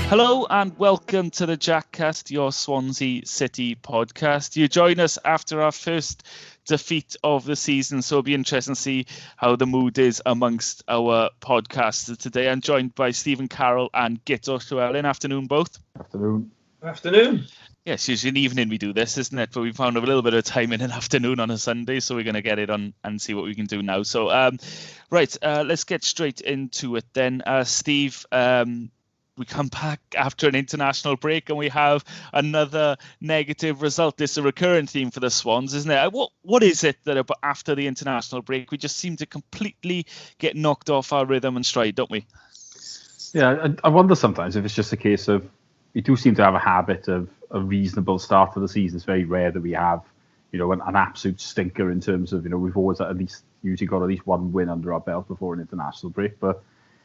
Hello and welcome to the JackCast, your Swansea City podcast. You join us after our first defeat of the season, so it'll be interesting to see how the mood is amongst our podcasters today. I'm joined by Stephen Carroll and Guto Llewellyn. Afternoon, both. Afternoon. Yes, usually an evening we do this, isn't it? But we found a little bit of time in an afternoon on a Sunday, so we're going to get it on and see what we can do now. So, let's get straight into it then. Steve, we come back after an international break and we have another negative result. This is a recurrent theme for the Swans, isn't it? What is it that after the international break, we just seem to completely get knocked off our rhythm and stride, don't we? Yeah, I wonder sometimes if it's just a case of we do seem to have a habit of a reasonable start to the season. It's very rare that we have, an absolute stinker in terms of, we've always usually got at least one win under our belt before an international break. But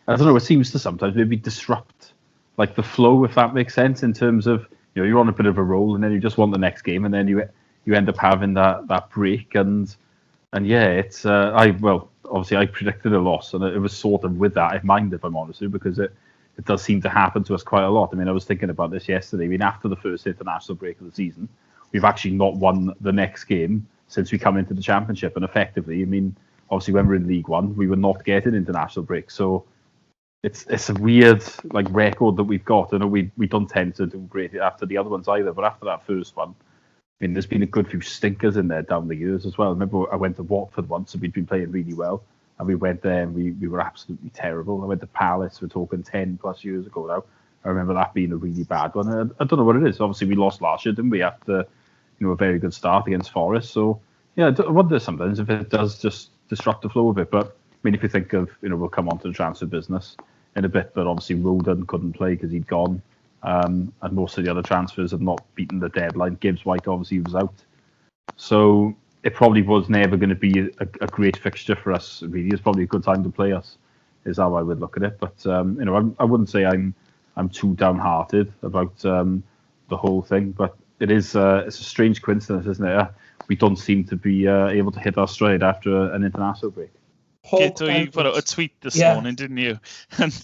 I don't know, it seems to sometimes maybe disrupt like the flow, if that makes sense, in terms of, you're on a bit of a roll and then you just want the next game and then you end up having that break. And yeah, it's, obviously I predicted a loss and it was sort of with that in mind, if I'm honest with you, because it does seem to happen to us quite a lot. I mean, I was thinking about this yesterday. I mean, after the first international break of the season, we've actually not won the next game since we come into the Championship. And effectively, I mean, obviously when we're in League One, we were not getting international break. So it's a weird record that we've got. I know we don't tend to do great after the other ones either, but after that first one, I mean, there's been a good few stinkers in there down the years as well. I remember I went to Watford once and we'd been playing really well, and we went there and we were absolutely terrible. I went to Palace, we're talking 10 plus years ago now. I remember that being a really bad one. I don't know what it is. Obviously, we lost last year, didn't we, after a very good start against Forest. So, yeah, I wonder sometimes if it does just disrupt the flow a bit. But, I mean, if you think of, we'll come on to the transfer business in a bit, but obviously Roden couldn't play because he'd gone. And most of the other transfers have not beaten the deadline. Gibbs White obviously was out. So it probably was never going to be a great fixture for us, really. It's probably a good time to play us, is how I would look at it. But, I wouldn't say I'm too downhearted about the whole thing. But it's a strange coincidence, isn't it? We don't seem to be able to hit our stride after an international break. Guto, you put out a tweet this morning, didn't you?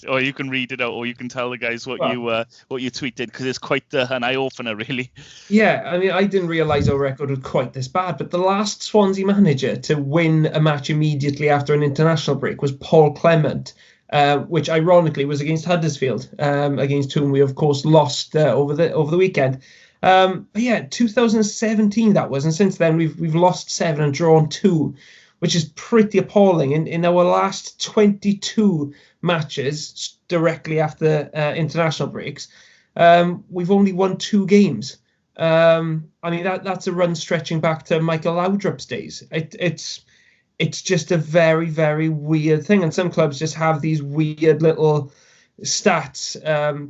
Or you can read it out, or you can tell the guys what you tweeted, because it's quite an eye opener, really. Yeah, I mean, I didn't realise our record was quite this bad, but the last Swansea manager to win a match immediately after an international break was Paul Clement, which ironically was against Huddersfield, against whom we of course lost over the weekend. 2017 that was, and since then we've lost 7 and drawn 2. Which is pretty appalling. In our last 22 matches directly after international breaks, we've only won 2 games. I mean, that's a run stretching back to Michael Laudrup's days. It's just a very, very weird thing. And some clubs just have these weird little stats,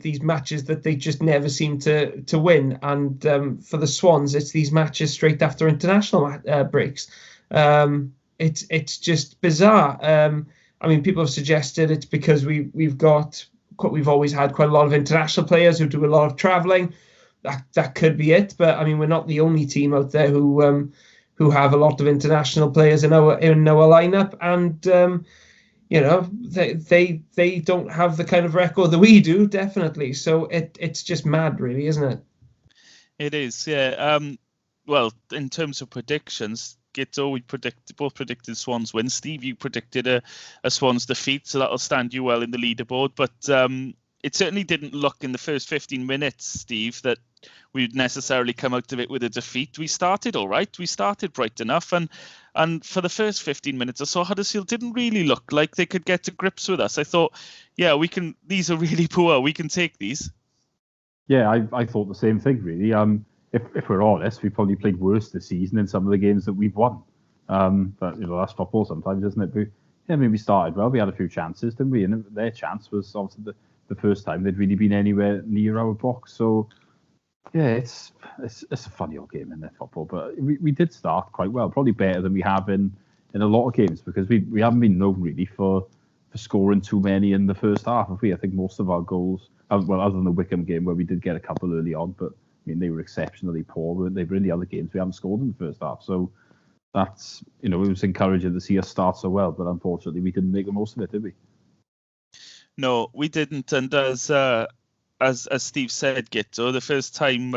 these matches that they just never seem to win. And for the Swans, it's these matches straight after international breaks. It's just bizarre. I mean, people have suggested it's because we've always had quite a lot of international players who do a lot of travelling. That could be it, but I mean, we're not the only team out there who have a lot of international players in our lineup, and they don't have the kind of record that we do, definitely. So it's just mad, really, isn't it? It is, yeah. Well, in terms of predictions, Guto, we both predicted Swans win. Steve, you predicted a Swans defeat, so that'll stand you well in the leaderboard. But it certainly didn't look in the first 15 minutes, Steve, that we'd necessarily come out of it with a defeat. We started all right. We started bright enough. And for the first 15 minutes or so, Huddersfield didn't really look like they could get to grips with us. I thought, yeah, we can. These are really poor. We can take these. Yeah, I thought the same thing, really. If we're honest, we probably played worse this season in some of the games that we've won. But that's football sometimes, isn't it? But, yeah, I mean, we started well. We had a few chances, didn't we? And their chance was obviously the first time they'd really been anywhere near our box. So, yeah, it's a funny old game in their football. But we did start quite well, probably better than we have in a lot of games, because we haven't been known really for scoring too many in the first half, have we? I think most of our goals, well, other than the Wickham game where we did get a couple early on, but I mean, they were exceptionally poor, weren't they? But in the other games, we haven't scored in the first half. So that's, it was encouraging to see us start so well. But unfortunately, we didn't make the most of it, did we? No, we didn't. And as as Steve said, Guto, the first time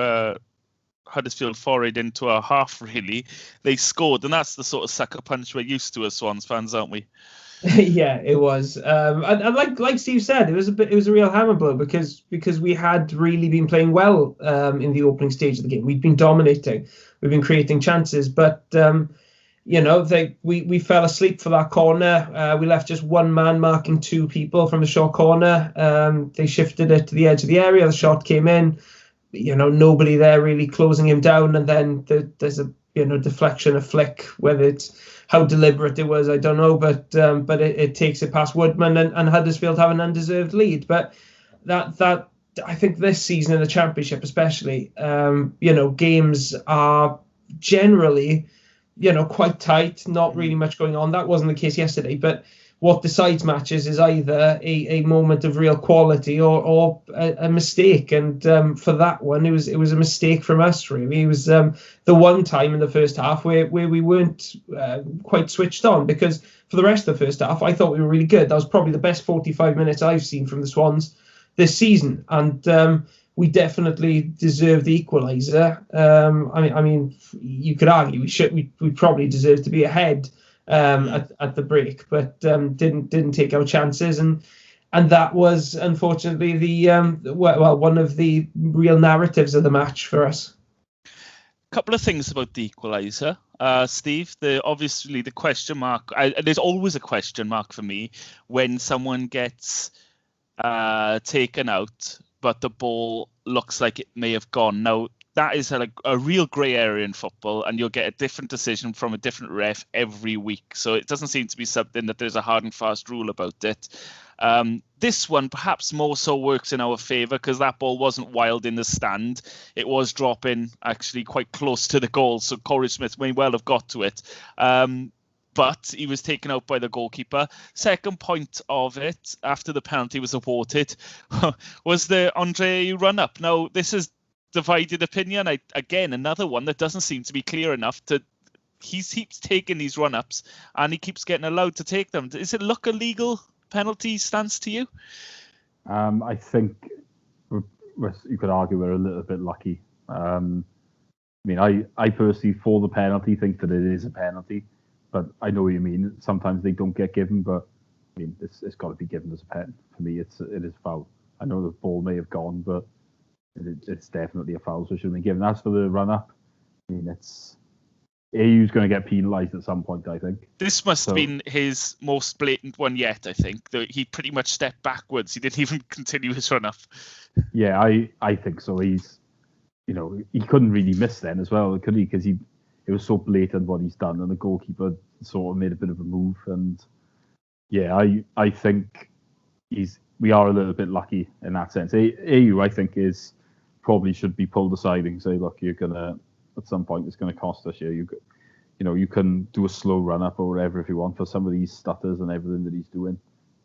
Huddersfield forayed into a half, really, they scored, and that's the sort of sucker punch we're used to as Swans fans, aren't we? Yeah, it was. And like Steve said, it was a real hammer blow because we had really been playing well in the opening stage of the game. We'd been dominating, we've been creating chances, but we fell asleep for that corner. We left just one man marking two people from the short corner. They shifted it to the edge of the area. The shot came in. Nobody there really closing him down, and then there's a deflection, a flick. Whether it's how deliberate it was, I don't know, but it takes it past Woodman, and Huddersfield have an undeserved lead. But that I think this season in the Championship especially, games are generally quite tight, not really much going on. That wasn't the case yesterday, but what decides matches is either a moment of real quality or a mistake. And for that one, it was a mistake from us, really. It was the one time in the first half where we weren't quite switched on, because for the rest of the first half, I thought we were really good. That was probably the best 45 minutes I've seen from the Swans this season. And we definitely deserve the equaliser. I mean, you could argue we probably deserve to be ahead at the break, but didn't take our chances, and that was unfortunately the one of the real narratives of the match for us. A couple of things about the equaliser, Steve. Obviously the question mark. There's always a question mark for me when someone gets taken out, but the ball looks like it may have gone. Now, that is a real grey area in football, and you'll get a different decision from a different ref every week. So it doesn't seem to be something that there's a hard and fast rule about it. This one perhaps more so works in our favour because that ball wasn't wild in the stand. It was dropping actually quite close to the goal, so Corey Smith may well have got to it. But he was taken out by the goalkeeper. Second point of it, after the penalty was awarded, was the Andre run-up. Now, this is divided opinion. Again, another one that doesn't seem to be clear enough. He keeps taking these run-ups and he keeps getting allowed to take them. Does it look a legal penalty stance to you? I think you could argue we're a little bit lucky. I personally, for the penalty, think that it is a penalty, but I know what you mean. Sometimes they don't get given, but I mean, it's got to be given as a pen. For me, it is foul. I know the ball may have gone, but it's definitely a foul, so it shouldn't be given. As for the run-up, I mean, AU's going to get penalised at some point, I think. This must have been his most blatant one yet, I think. He pretty much stepped backwards. He didn't even continue his run-up. Yeah, I think so. He's, he couldn't really miss then as well, could he? Because it was so blatant what he's done, and the goalkeeper sort of made a bit of a move. And yeah, I think we are a little bit lucky in that sense. AU, I think, probably should be pulled aside and say, look, you're gonna at some point it's gonna cost us here. You can do a slow run up or whatever if you want for some of these stutters and everything that he's doing.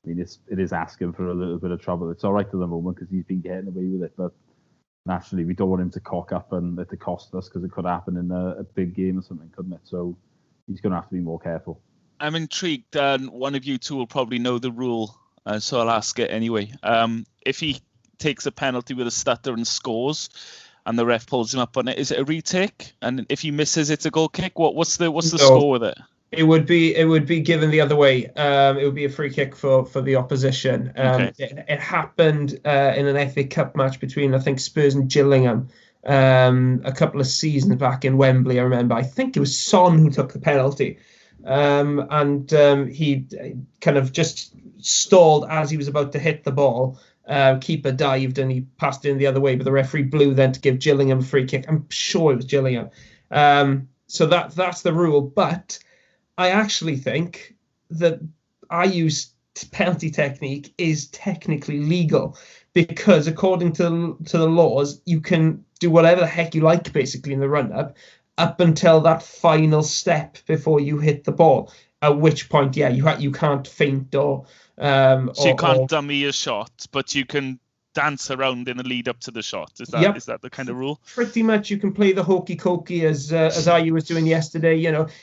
I mean, it is asking for a little bit of trouble. It's all right at the moment because he's been getting away with it, but naturally we don't want him to cock up and it to cost us, because it could happen in a big game or something, couldn't it? So he's going to have to be more careful. I'm intrigued, and one of you two will probably know the rule, so I'll ask it anyway. If he takes a penalty with a stutter and scores, and the ref pulls him up on it, is it a retake? And if he misses, it's a goal kick. What's the score with it? It would be given the other way. It would be a free kick for the opposition. Okay. It happened in an FA Cup match between, I think, Spurs and Gillingham a couple of seasons back in Wembley. I remember. I think it was Son who took the penalty, and he kind of just stalled as he was about to hit the ball. Keeper dived and he passed it in the other way, but the referee blew then to give Gillingham a free kick. I'm sure it was Gillingham. So that's the rule. But I actually think that IU's penalty technique is technically legal, because according to the laws, you can do whatever the heck you like basically in the run-up until that final step before you hit the ball. At which point, yeah, you can't feint or so you can't dummy a shot, but you can dance around in the lead up to the shot. Is that the kind of rule? Pretty much, you can play the hokey cokey as IU was doing yesterday.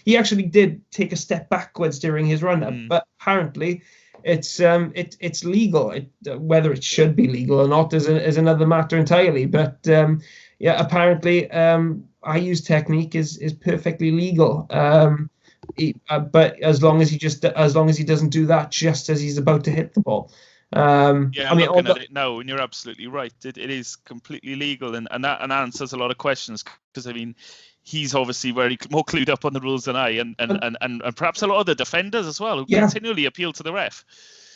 He actually did take a step backwards during his run up, but apparently it's legal. Whether it should be legal or not is another matter entirely. But yeah, apparently I use technique is perfectly legal. But as long as he doesn't do that just as he's about to hit the ball. Yeah, I'm looking at it now, and you're absolutely right. It is completely legal, and that answers a lot of questions, because I mean, he's obviously very more clued up on the rules than I, and perhaps a lot of the defenders as well, who continually appeal to the ref.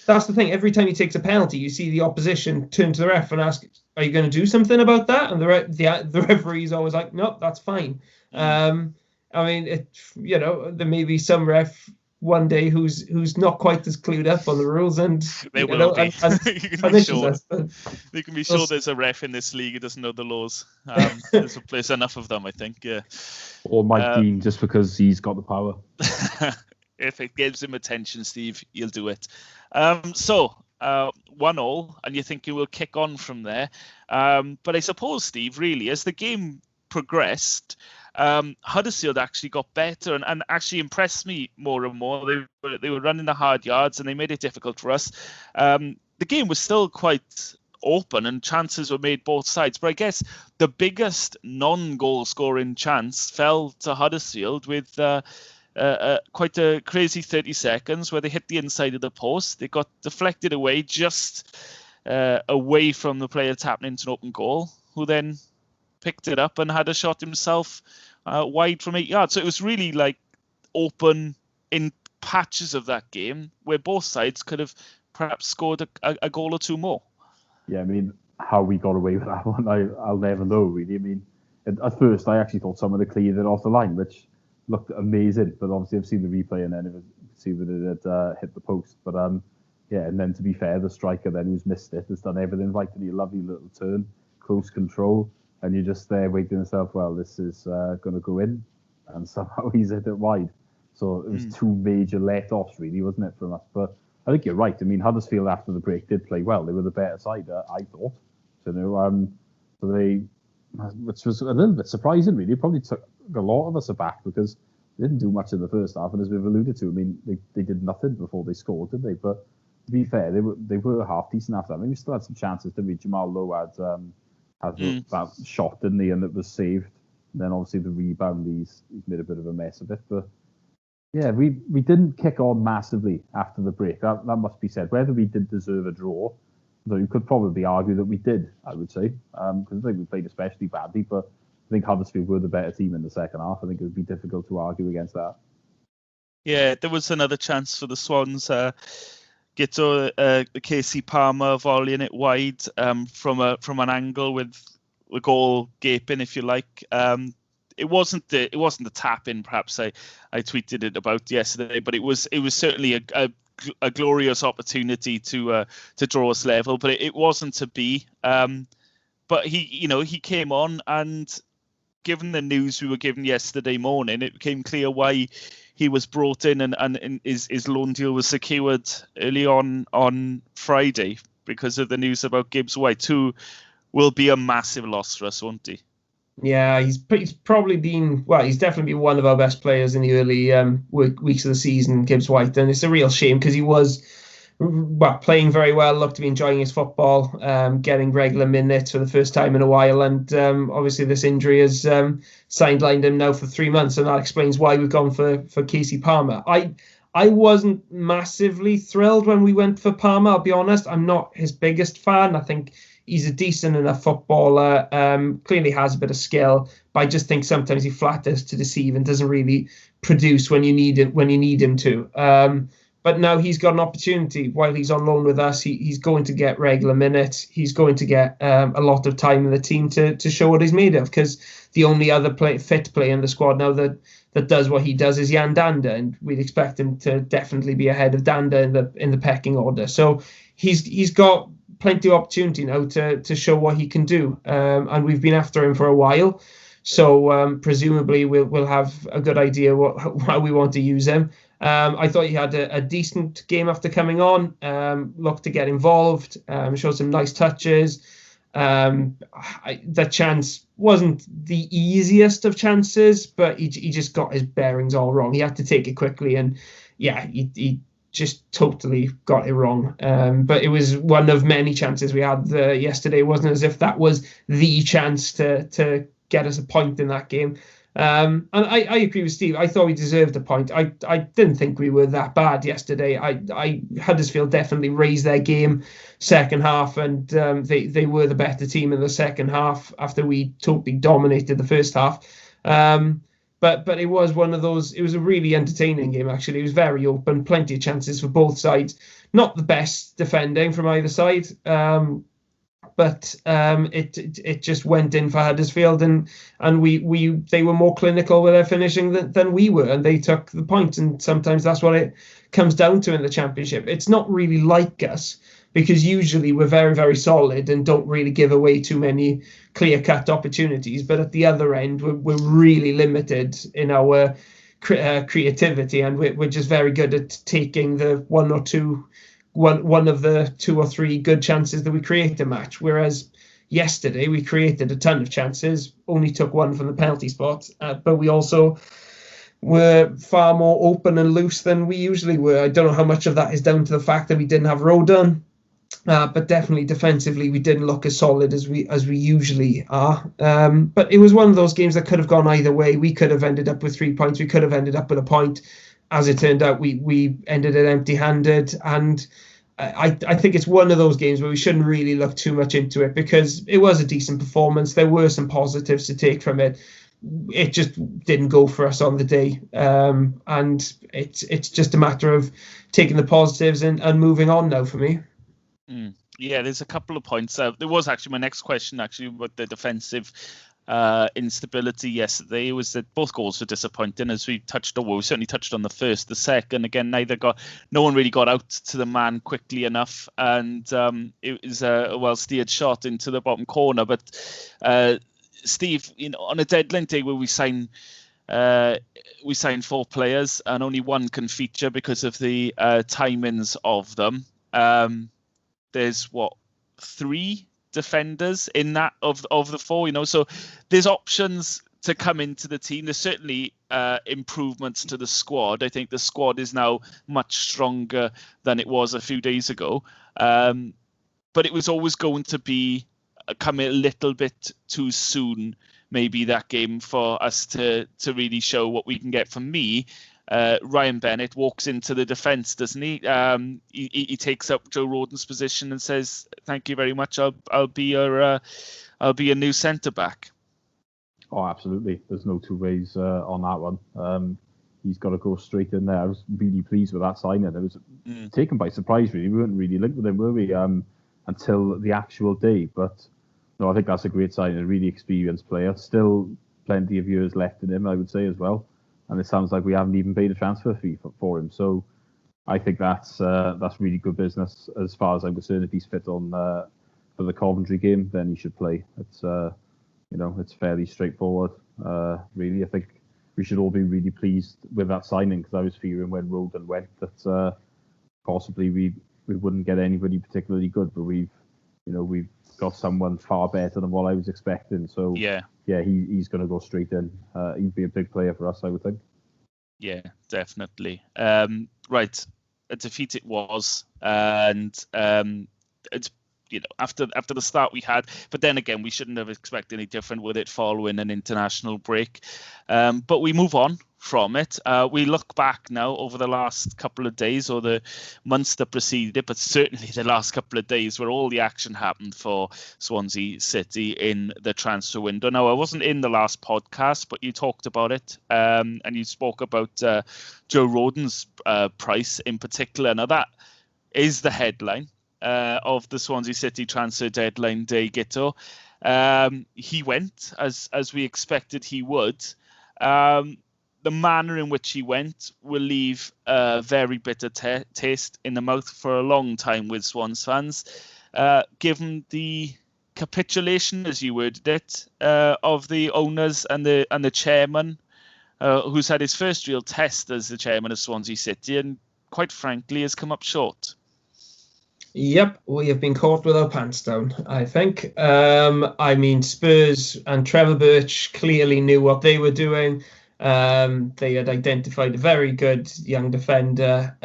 That's the thing. Every time he takes a penalty, you see the opposition turn to the ref and ask, "Are you going to do something about that?" And the referee's always like, "Nope, that's fine." I mean, there may be some ref one day who's not quite as clued up on the rules, and they will be. You can be sure there's a ref in this league who doesn't know the laws. There's enough of them, I think. Yeah. Or Mike Dean, just because he's got the power. If it gives him attention, Steve, he'll do it. 1-1, and you're thinking we'll kick on from there. But I suppose, Steve, really, as the game progressed, Huddersfield actually got better and actually impressed me more and more. They were running the hard yards, and they made it difficult for us. The game was still quite open, and chances were made both sides. But I guess the biggest non-goal scoring chance fell to Huddersfield with quite a crazy 30 seconds where they hit the inside of the post. They got deflected away, just away from the player tapping into an open goal, who then picked it up and had a shot himself wide from 8 yards. So it was really like open in patches of that game where both sides could have perhaps scored a goal or two more. Yeah, I mean, how we got away with that one, I'll never know, really. I mean, at first I actually thought someone had cleared it off the line, which looked amazing, but obviously I've seen the replay and then see that it had hit the post. But yeah, and then to be fair, the striker then who's missed it has done everything right, and a lovely little turn, close control, and you're just there waiting yourself, well, this is going to go in, and somehow he's hit it wide. So it was two major let-offs, really, wasn't it, from us? But I think you're right. I mean, Huddersfield after the break did play well. They were the better side, I thought. So, which was a little bit surprising, really. It probably took a lot of us aback because they didn't do much in the first half, and as we've alluded to, I mean, they did nothing before they scored, did they? But to be fair, they were half decent after that. I mean, we still had some chances, didn't we? Jamal Lowe had that shot, didn't he? And it was saved. And then obviously the rebound, he's made a bit of a mess of it. But yeah, we didn't kick on massively after the break. That must be said. Whether we did deserve a draw, though you could probably argue that we did, I would say, because I think we played especially badly. But I think Huddersfield were the better team in the second half. I think it would be difficult to argue against that. Yeah, there was another chance for the Swans. Guto, Casey Palmer volleying it wide from an angle with the goal gaping, if you like. It wasn't the tap in, perhaps I tweeted it about yesterday, but it was certainly a glorious opportunity to draw us level, but it wasn't to be. But he came on, and given the news we were given yesterday morning, it became clear why he was brought in, and his loan deal was secured early on Friday because of the news about Gibbs White, who will be a massive loss for us, won't he? Yeah, he's probably been, well, he's definitely been one of our best players in the early weeks of the season, Gibbs White, and it's a real shame because he was playing very well, looked to be enjoying his football, getting regular minutes for the first time in a while, and obviously this injury has sidelined him now for 3 months, and that explains why we've gone for Casey Palmer. I wasn't massively thrilled when we went for Palmer, I'll be honest. I'm not his biggest fan. I think he's a decent enough footballer, clearly has a bit of skill, but I just think sometimes he flatters to deceive and doesn't really produce when you need him to. But now he's got an opportunity while he's on loan with us. He's going to get regular minutes. He's going to get a lot of time in the team to show what he's made of, because the only other fit player in the squad now that does what he does is Jan Danda, and we'd expect him to definitely be ahead of Danda in the pecking order. So he's got plenty of opportunity now to show what he can do, and we've been after him for a while. So presumably we'll have a good idea how we want to use him. I thought he had a decent game after coming on, looked to get involved, showed some nice touches. That chance wasn't the easiest of chances, but he just got his bearings all wrong. He had to take it quickly, and yeah, he just totally got it wrong. But it was one of many chances we had yesterday. It wasn't as if that was the chance to get us a point in that game. And I agree with Steve. I thought we deserved a point. I didn't think we were that bad yesterday. Huddersfield definitely raised their game second half, and they were the better team in the second half after we totally dominated the first half. But it was one of those. It was a really entertaining game, actually. It was very open, plenty of chances for both sides. Not the best defending from either side, but it just went in for Huddersfield, and they were more clinical with their finishing than we were, and they took the point. And sometimes that's what it comes down to in the Championship. It's not really like us, because usually we're very, very solid and don't really give away too many clear-cut opportunities. But at the other end, we're really limited in our creativity, and we're just very good at taking the one of the 2 or 3 good chances that we create a match. Whereas yesterday we created a ton of chances, only took one from the penalty spot, but we also were far more open and loose than we usually were. I don't know how much of that is down to the fact that we didn't have Rodon. But definitely defensively, we didn't look as solid as we usually are. But it was one of those games that could have gone either way. We could have ended up with 3 points. We could have ended up with a point. As it turned out, we ended it empty-handed. And I think it's one of those games where we shouldn't really look too much into it, because it was a decent performance. There were some positives to take from it. It just didn't go for us on the day. And it's just a matter of taking the positives and moving on now for me. Yeah, there's a couple of points. There was actually my next question, actually, with the defensive instability yesterday, was that both goals were disappointing, as we touched on. Well, we certainly touched on the first. The second, again, no one really got out to the man quickly enough, and it was a well-steered shot into the bottom corner. But Steve, on a deadline day where we sign 4 players and only one can feature because of the timings of them. There's 3 defenders in that of the 4, so there's options to come into the team. There's certainly improvements to the squad. I think the squad is now much stronger than it was a few days ago. But it was always going to be coming a little bit too soon, maybe, that game, for us to really show what we can get. For me, Ryan Bennett walks into the defence, doesn't he? He takes up Joe Rodon's position and says, "Thank you very much. I'll be your new centre back." Oh, absolutely. There's no two ways on that one. He's got to go straight in there. I was really pleased with that signing. I was taken by surprise, really. We weren't really linked with him, were we? Until the actual day. But no, I think that's a great signing. A really experienced player. Still plenty of years left in him, I would say, as well. And it sounds like we haven't even paid a transfer fee for him. So I think that's really good business as far as I'm concerned. If he's fit on for the Coventry game, then he should play. It's it's fairly straightforward. Really, I think we should all be really pleased with that signing, because I was fearing when Rodon went that possibly we wouldn't get anybody particularly good, but we've got someone far better than what I was expecting. So yeah, he's going to go straight in. He'd be a big player for us, I would think. Yeah, definitely. Right, a defeat it was, and it's after the start we had, but then again we shouldn't have expected any different with it following an international break. But we move on from it. We look back now over the last couple of days, or the months that preceded it, but certainly the last couple of days, where all the action happened for Swansea City in the transfer window. Now, I wasn't in the last podcast, but you talked about it, and you spoke about Joe Rodon's price in particular. Now, that is the headline of the Swansea City transfer deadline day, Guto. He went as we expected he would. The manner in which he went will leave a very bitter taste in the mouth for a long time with Swans fans, given the capitulation, as you worded it, of the owners and the chairman, who's had his first real test as the chairman of Swansea City, and quite frankly has come up short. Yep, we have been caught with our pants down, I think. Spurs and Trevor Birch clearly knew what they were doing. They had identified a very good young defender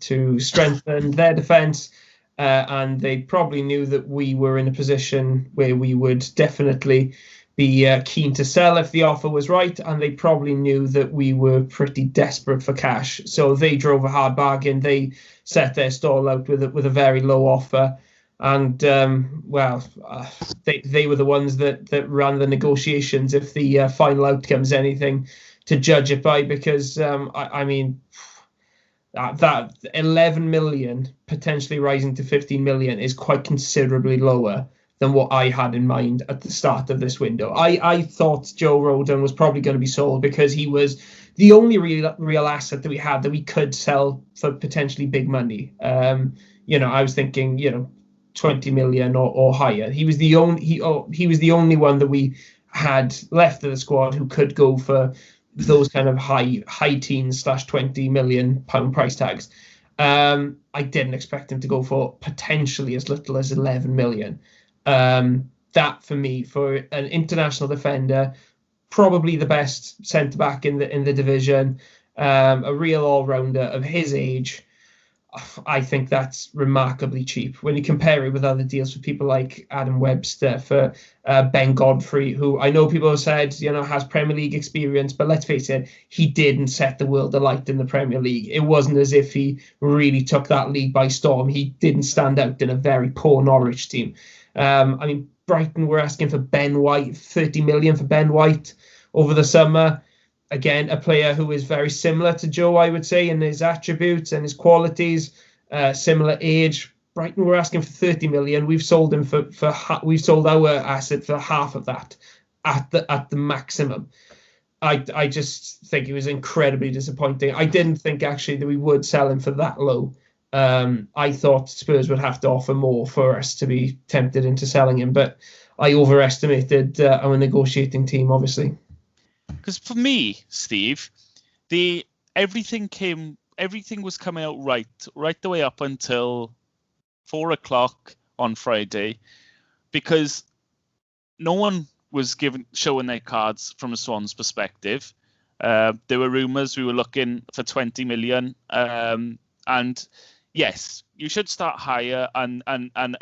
to strengthen their defence, and they probably knew that we were in a position where we would definitely be keen to sell if the offer was right, and they probably knew that we were pretty desperate for cash. So they drove a hard bargain. They set their stall out with a very low offer. And they were the ones that ran the negotiations if the final outcome's anything to judge it by, because I mean that 11 million potentially rising to 15 million is quite considerably lower than what I had in mind at the start of this window. I thought Joe Rodon was probably going to be sold because he was the only real asset that we had that we could sell for potentially big money. I was thinking 20 million or higher. He was the only one that we had left of the squad who could go for those kind of high teens /20 million pound price tags. I didn't expect him to go for potentially as little as 11 million. That for me, for an international defender, probably the best centre back in the division, a real all rounder of his age, I think that's remarkably cheap when you compare it with other deals for people like Adam Webster, for Ben Godfrey, who I know people have said has Premier League experience, but let's face it, he didn't set the world alight in the Premier League. It wasn't as if he really took that league by storm. He didn't stand out in a very poor Norwich team. I mean, Brighton were asking for Ben White, 30 million for Ben White over the summer. Again, a player who is very similar to Joe, I would say, in his attributes and his qualities, similar age. Brighton were asking for 30 million. We've sold him we've sold our asset for half of that at the maximum. I just think it was incredibly disappointing. I didn't think actually that we would sell him for that low. I thought Spurs would have to offer more for us to be tempted into selling him, but I overestimated our negotiating team, obviously. Because for me, Steve, everything was coming out right the way up until 4:00 on Friday, because no one was showing their cards from a Swans perspective. There were rumours we were looking for 20 million, and yes, you should start higher and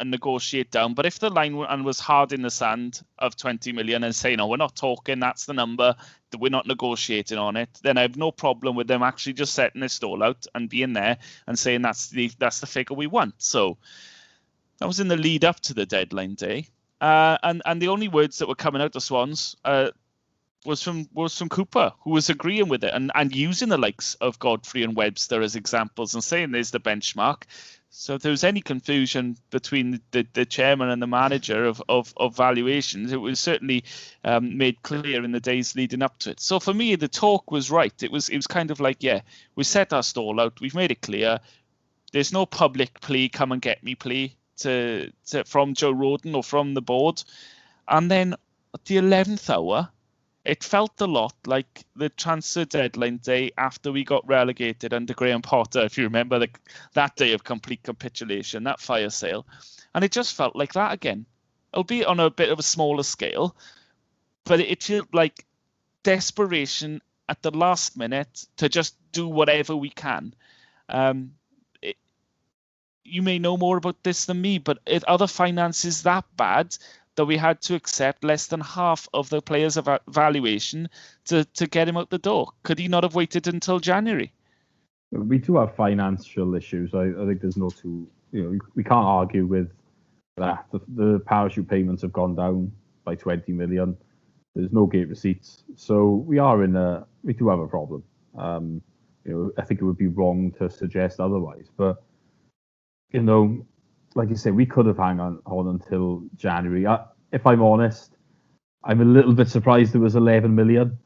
negotiate down. But if the line was hard in the sand of 20 million and say, no, we're not talking, that's the number, that we're not negotiating on it, then I have no problem with them actually just setting their stall out and being there and saying that's the figure we want. So that was in the lead up to the deadline day. And the only words that were coming out of Swans was from Cooper, who was agreeing with it and using the likes of Godfrey and Webster as examples and saying there's the benchmark. So if there was any confusion between the chairman and the manager of valuations, it was certainly made clear in the days leading up to it. So for me, the talk was right. It was kind of like, yeah, we set our stall out. We've made it clear. There's no public plea, come and get me plea from Joe Rodon or from the board. And then at the 11th hour, it felt a lot like the transfer deadline day after we got relegated under Graham Potter, if you remember that day of complete capitulation, that fire sale. And it just felt like that again, albeit on a bit of a smaller scale. But it felt like desperation at the last minute to just do whatever we can. You may know more about this than me, but are the finances that bad that we had to accept less than half of the player's valuation to get him out the door? Could he not have waited until January? We do have financial issues. I think there's no two. We can't argue with that. The parachute payments have gone down by 20 million. There's no gate receipts, so we do have a problem. I think it would be wrong to suggest otherwise, but like you say, we could have hung on until January. If I'm honest, I'm a little bit surprised it was 11 million,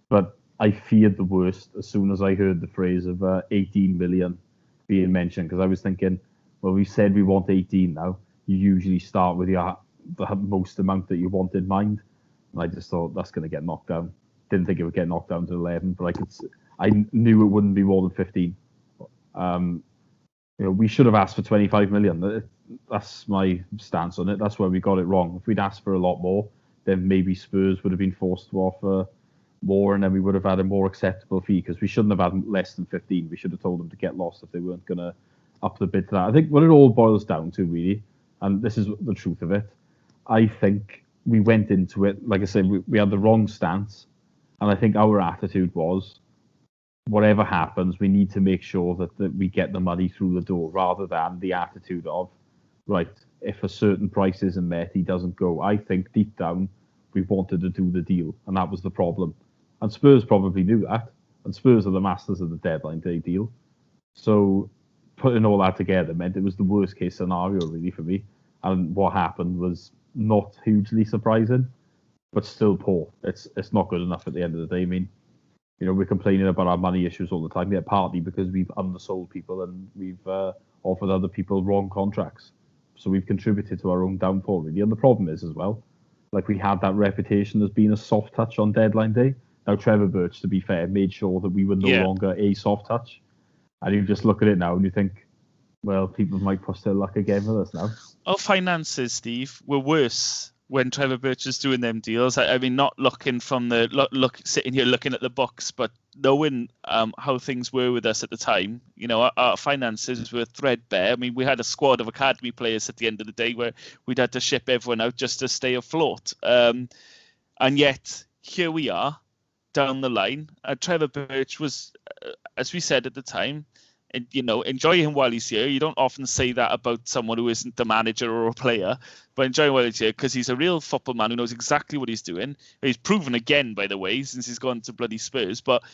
but I feared the worst as soon as I heard the phrase of 18 million being mentioned, because I was thinking, well, we said we want 18 now. You usually start with the most amount that you want in mind. And I just thought that's going to get knocked down. Didn't think it would get knocked down to 11, but I knew it wouldn't be more than 15. We should have asked for 25 million. That's my stance on it. That's where we got it wrong. If we'd asked for a lot more, then maybe Spurs would have been forced to offer more, and then we would have had a more acceptable fee, because we shouldn't have had less than 15. We should have told them to get lost if they weren't going to up the bid to that. I think what it all boils down to, really, and this is the truth of it, I think we went into it, like I said, we had the wrong stance, and I think our attitude was, whatever happens, we need to make sure that we get the money through the door, rather than the attitude of, right, if a certain price isn't met, he doesn't go. I think deep down, we wanted to do the deal, and that was the problem. And Spurs probably knew that, and Spurs are the masters of the deadline day deal. So putting all that together meant it was the worst case scenario, really, for me. And what happened was not hugely surprising, but still poor. It's not good enough at the end of the day. I mean, we're complaining about our money issues all the time. They're partly because we've undersold people and we've offered other people wrong contracts. So we've contributed to our own downfall, really. And the problem is, as well, like, we had that reputation as being a soft touch on deadline day. Now, Trevor Birch, to be fair, made sure that we were no longer a soft touch. And you just look at it now and you think, well, people might push their luck again with us now. Our finances, Steve, were worse when Trevor Birch was doing them deals. I mean, not looking from the sitting here looking at the books, but knowing how things were with us at the time. Our finances were threadbare. I mean, we had a squad of academy players at the end of the day where we'd had to ship everyone out just to stay afloat. And yet here we are down the line. Trevor Birch was, as we said at the time, and, enjoy him while he's here. You don't often say that about someone who isn't the manager or a player, but enjoy him while he's here, because he's a real football man who knows exactly what he's doing. He's proven again, by the way, since he's gone to bloody Spurs. But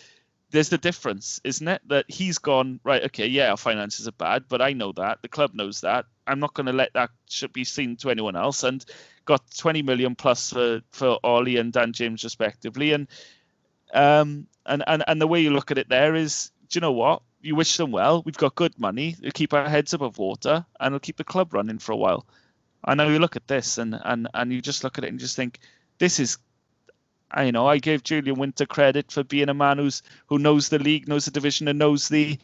there's the difference, isn't it? That he's gone, right, okay, yeah, our finances are bad, but I know that. The club knows that. I'm not going to let that should be seen to anyone else. And got 20 million plus for Ollie and Dan James, respectively. And the way you look at it there is, do you know what? You wish them well. We've got good money. We'll keep our heads above water, and we'll keep the club running for a while. I know you look at this, and you just look at it and just think, this is. I gave Julian Winter credit for being a man who knows the league, knows the division, and knows the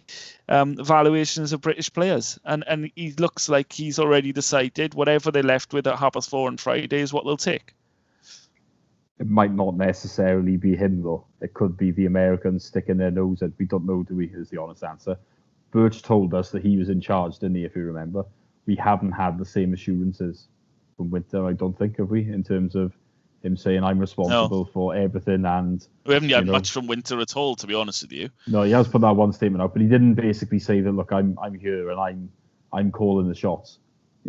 valuations of British players. And he looks like he's already decided whatever they're left with at 4:30 on Friday is what they'll take. It might not necessarily be him, though. It could be the Americans sticking their nose at. We don't know, do we, is the honest answer. Birch told us that he was in charge, didn't he, if you remember? We haven't had the same assurances from Winter, I don't think, have we, in terms of him saying, I'm responsible for everything. And we haven't had much from Winter at all, to be honest with you. No, he has put that one statement out, but he didn't basically say that, look, I'm here and I'm calling the shots.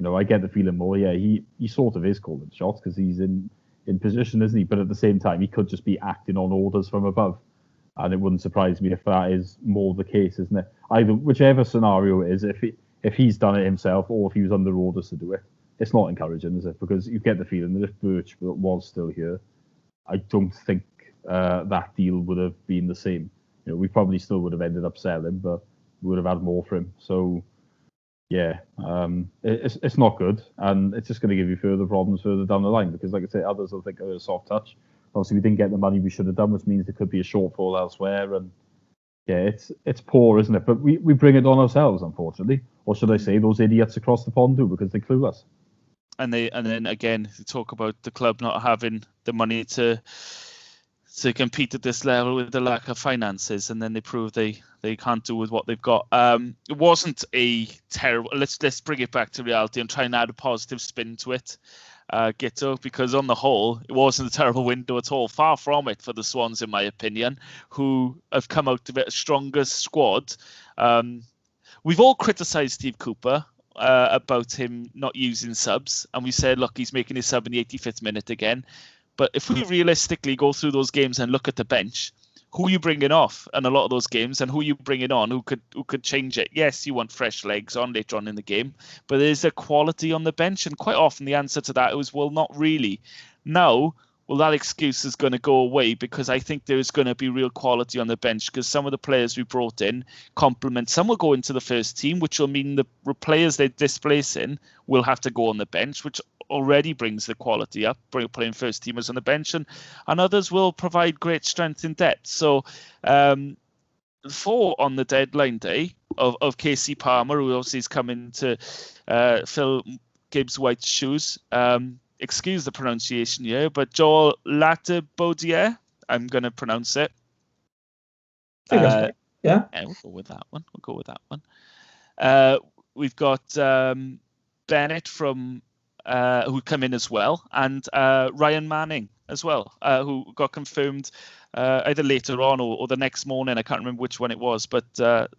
I get the feeling more, he sort of is calling the shots because he's in position, isn't he? But at the same time, he could just be acting on orders from above. And it wouldn't surprise me if that is more the case, isn't it? Whichever scenario it is, if he's done it himself or if he was under orders to do it, it's not encouraging, is it? Because you get the feeling that if Birch was still here, I don't think that deal would have been the same. We probably still would have ended up selling, but we would have had more for him. So, yeah, it's not good, and it's just going to give you further problems further down the line, because, like I say, others will think of it as a soft touch. Obviously, we didn't get the money we should have done, which means there could be a shortfall elsewhere, and yeah, it's poor, isn't it? But we bring it on ourselves, unfortunately, or should I say, those idiots across the pond do, because they're clueless. And then again, they talk about the club not having the money to compete at this level with the lack of finances, and then they prove they can't do with what they've got. It wasn't a terrible. Let's bring it back to reality and try and add a positive spin to it, Guto, because on the whole, it wasn't a terrible window at all. Far from it for the Swans, in my opinion, who have come out of it a stronger squad. We've all criticised Steve Cooper about him not using subs, and we said, look, he's making his sub in the 85th minute again. But if we realistically go through those games and look at the bench, who are you bringing off in a lot of those games, and who are you bringing on who could change it? Yes, you want fresh legs on later on in the game, but there's a quality on the bench, and quite often the answer to that was, well, not really. Now, well, that excuse is going to go away, because I think there is going to be real quality on the bench, because some of the players we brought in complement. Some will go into the first team, which will mean the players they're displacing will have to go on the bench, which already brings the quality up, playing first teamers on the bench, and others will provide great strength in depth. So for on the deadline day of Casey Palmer, who obviously is coming to fill Gibbs White's shoes, excuse the pronunciation here, but Joel Latibaudiere, I'm going to pronounce it. I think that's right. Yeah, we'll go with that one. We've got Bennett from who come in as well, and Ryan Manning as well, who got confirmed either later on or the next morning. I can't remember which one it was, but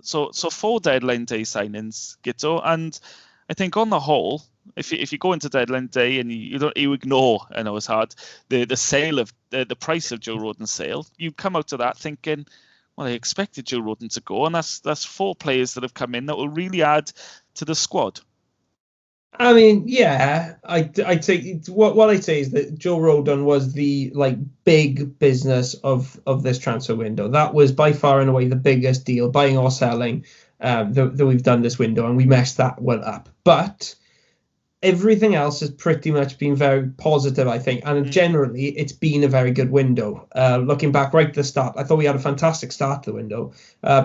so 4 deadline day signings, Guto, and I think on the whole, if you go into deadline day and you ignore, I know it's hard, the sale of the price of Joe Rodon's sale, you come out of that thinking, well, I expected Joe Rodon to go, and that's 4 players that have come in that will really add to the squad. I mean, yeah, I'd say what I'd say is that Joe Rodon was the big business of this transfer window. That was by far and away the biggest deal, buying or selling, that we've done this window, and we messed that one up. But everything else has pretty much been very positive, I think, and generally it's been a very good window. Looking back right at the start, I thought we had a fantastic start to the window,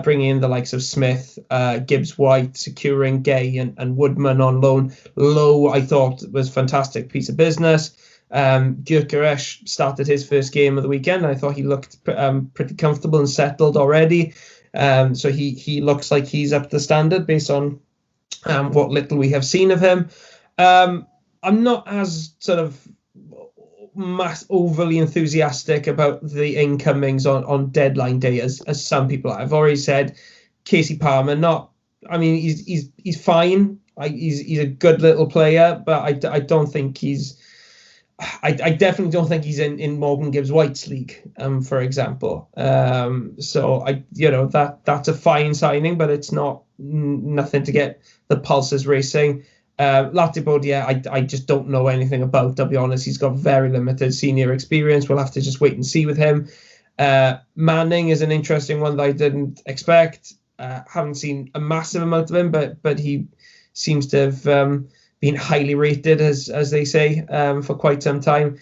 bringing in the likes of Smith, Gibbs-White, securing Gay and Woodman on loan. Lowe, I thought, was a fantastic piece of business. Gyökeres started his first game of the weekend, and I thought he looked pretty comfortable and settled already. So he looks like he's up to standard based on what little we have seen of him. I'm not as sort of overly enthusiastic about the incomings on deadline day as some people are. I've already said Casey Palmer. He's fine. He's a good little player, but I don't think he's. I definitely don't think he's in Morgan Gibbs-White's league, for example. So that's a fine signing, but it's nothing to get the pulses racing. Latibaudier, I just don't know anything about, I'll be honest. He's got very limited senior experience. We'll have to just wait and see with him. Manning is an interesting one that I didn't expect. Haven't seen a massive amount of him, but he seems to have been highly rated, as they say, for quite some time.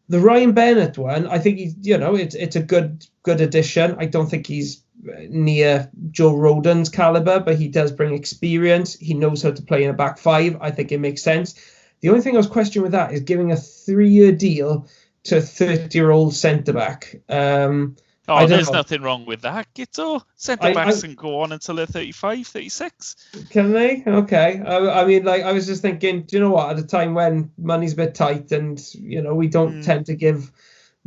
The Ryan Bennett one, I think it's a good addition. I don't think he's near Joe Rodon's caliber, but he does bring experience. He knows how to play in a back 5. I think it makes sense. The only thing I was questioning with that is giving a 3-year deal to a 30-year-old centre-back. There's nothing wrong with that, Guto. Centre-backs can go on until they're 35, 36. Can they? Okay. I was just thinking, do you know what? At a time when money's a bit tight and, we don't tend to give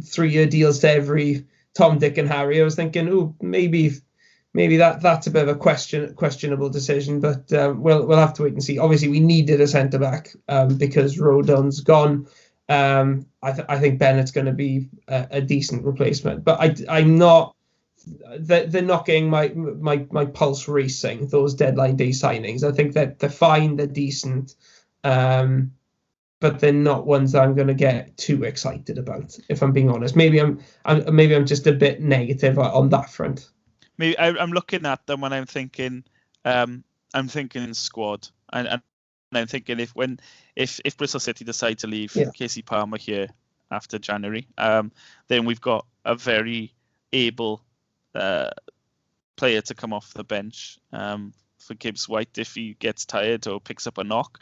3-year deals to every Tom, Dick and Harry, I was thinking, maybe that's a bit of a questionable decision, but we'll have to wait and see. Obviously, we needed a centre-back because Rodon's gone. I think Bennett's going to be a decent replacement, but I'm not. They're not getting my pulse racing, those deadline day signings. I think that they're fine, they're decent, but they're not ones that I'm going to get too excited about, if I'm being honest. Maybe I'm just a bit negative on that front. Maybe I'm looking at them when I'm thinking squad, and I'm thinking if Bristol City decide to leave Casey Palmer here after January, then we've got a very able player to come off the bench for Gibbs-White if he gets tired or picks up a knock.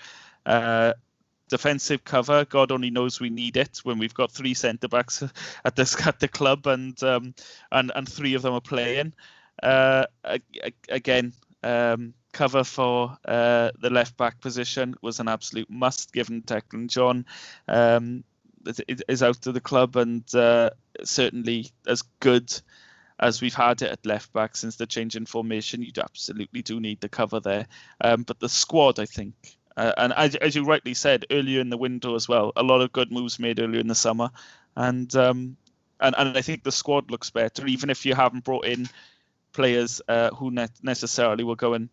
Defensive cover, God only knows we need it when we've got 3 centre-backs at the club and 3 of them are playing. Again, cover for the left-back position was an absolute must, given Declan John is out of the club, and certainly as good as we've had it at left-back since the change in formation. You absolutely do need the cover there. But the squad, I think, and as you rightly said earlier in the window as well, a lot of good moves made earlier in the summer, and I think the squad looks better, even if you haven't brought in players who necessarily will go and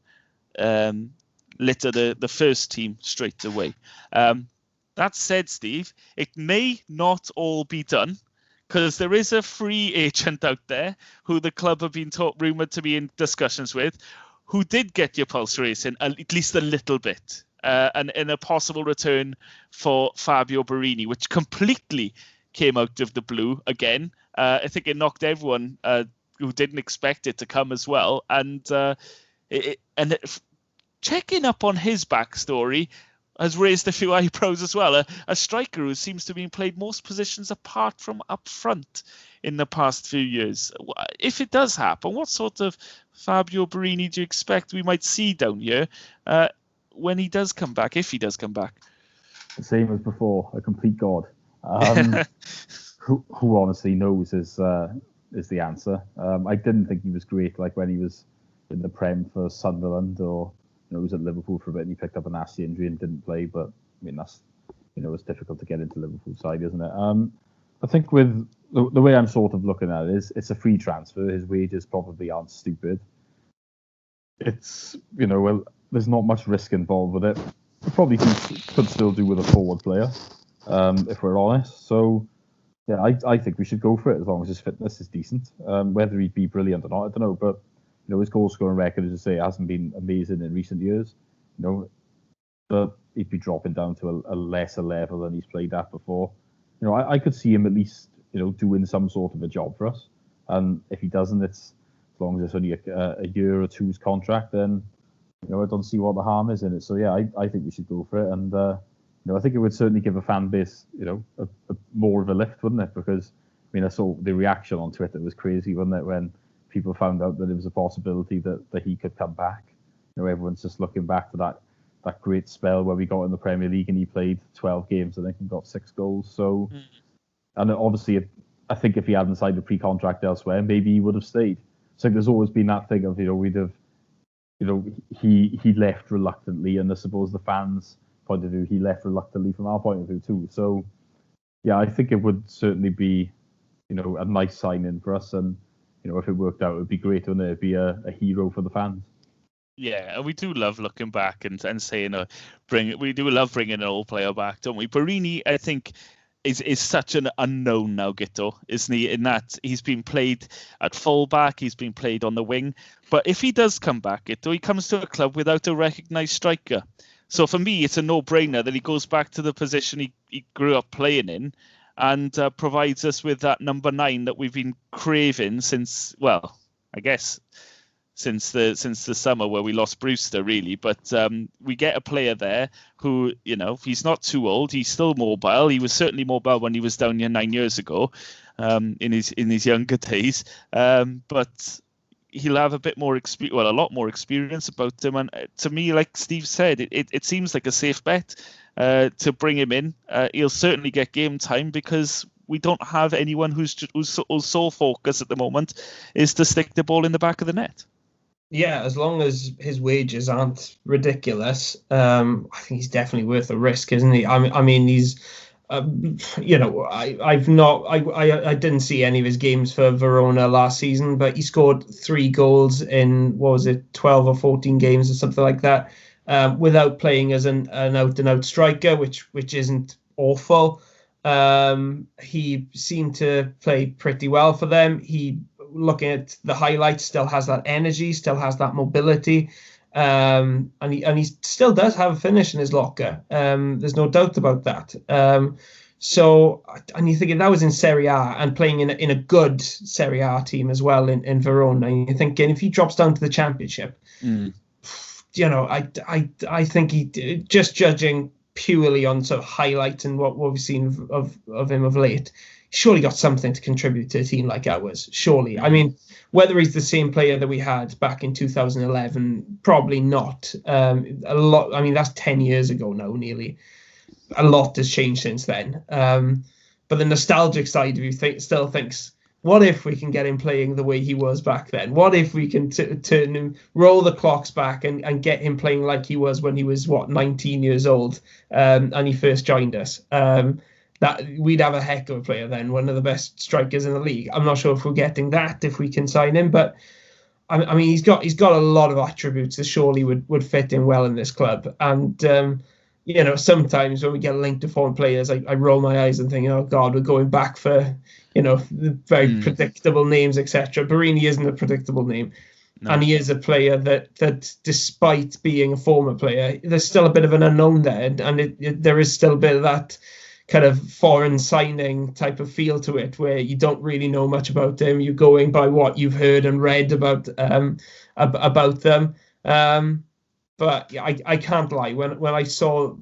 litter the first team straight away. That said, Steve, it may not all be done, because there is a free agent out there who the club have been rumoured to be in discussions with, who did get your pulse racing at least a little bit, and in a possible return for Fabio Borini, which completely came out of the blue again. I think it knocked everyone who didn't expect it to come as well. And checking up on his backstory, has raised a few eyebrows as well. A striker who seems to have been played most positions apart from up front in the past few years. If it does happen, what sort of Fabio Borini do you expect we might see down here when he does come back, if he does come back? The same as before, a complete god. Who honestly knows is the answer. I didn't think he was great, like when he was in the Prem for Sunderland, or he was at Liverpool for a bit and he picked up a nasty injury and didn't play. But I mean, that's it's difficult to get into Liverpool's side, isn't it? I think with the way I'm sort of looking at it is, it's a free transfer. His wages probably aren't stupid. It's well, there's not much risk involved with it. We probably could still do with a forward player, if we're honest. So yeah, I think we should go for it as long as his fitness is decent. Whether he'd be brilliant or not, I don't know. But his goal scoring record, as I say, hasn't been amazing in recent years. But he'd be dropping down to a lesser level than he's played at before. I could see him at least doing some sort of a job for us. And if he doesn't, it's as long as it's only a year or two's contract, then I don't see what the harm is in it. So yeah, I think we should go for it. And I think it would certainly give a fan base a more of a lift, wouldn't it? Because I saw the reaction on Twitter was crazy, wasn't it, when people found out that it was a possibility that he could come back. Everyone's just looking back to that great spell where we got in the Premier League and he played 12 games, I think, and got 6 goals. So, and obviously, I think if he hadn't signed a pre-contract elsewhere, maybe he would have stayed. So there's always been that thing of we'd have, he left reluctantly, and I suppose the fans' point of view, he left reluctantly from our point of view too. So, yeah, I think it would certainly be, a nice signing for us, and if it worked out, it would be great, wouldn't it? It'd be a hero for the fans. Yeah, and we do love looking back and saying, we do love bringing an old player back, don't we? Borini, I think, is such an unknown now, Guto, isn't he? In that he's been played at fullback, he's been played on the wing. But if he does come back, Guto, he comes to a club without a recognised striker. So for me, it's a no-brainer that he goes back to the position he grew up playing in, and provides us with that number 9 that we've been craving since, well, I guess since the summer where we lost Brewster, really. But we get a player there who, he's not too old. He's still mobile. He was certainly mobile when he was down here 9 years ago, in his younger days. But he'll have a bit more experience, a lot more experience about him. And to me, like Steve said, it seems like a safe bet to bring him in. He'll certainly get game time because we don't have anyone whose sole focus at the moment is to stick the ball in the back of the net. Yeah, as long as his wages aren't ridiculous, I think he's definitely worth a risk, isn't he? I mean, he's, I didn't see any of his games for Verona last season, but he scored 3 goals in, 12 or 14 games or something like that, without playing as an out-and-out striker, which isn't awful. He seemed to play pretty well for them. Looking at the highlights, still has that energy, still has that mobility, and he still does have a finish in his locker. There's no doubt about that. So, and you're thinking that was in Serie A and playing in a good Serie A team as well in Verona. And you're thinking if he drops down to the Championship, I think he, just judging purely on sort of highlights and what we've seen of him of late, surely got something to contribute to a team like ours. Surely. I mean, whether he's the same player that we had back in 2011, probably not. A lot. I mean, that's 10 years ago now, nearly. A lot has changed since then. But the nostalgic side of you still thinks, what if we can get him playing the way he was back then? What if we can turn him, roll the clocks back and get him playing like he was when he was, 19 years old, and he first joined us? That we'd have a heck of a player then, one of the best strikers in the league. I'm not sure if we're getting that, if we can sign him, but I mean, he's got a lot of attributes that surely would fit in well in this club. And sometimes when we get linked to foreign players, I roll my eyes and think, oh God, we're going back for the very predictable names, etc. Borini isn't a predictable name. No. And he is a player that despite being a former player, there's still a bit of an unknown there, and there is still a bit of that kind of foreign signing type of feel to it, where you don't really know much about them. You're going by what you've heard and read about them. But I can't lie. When I saw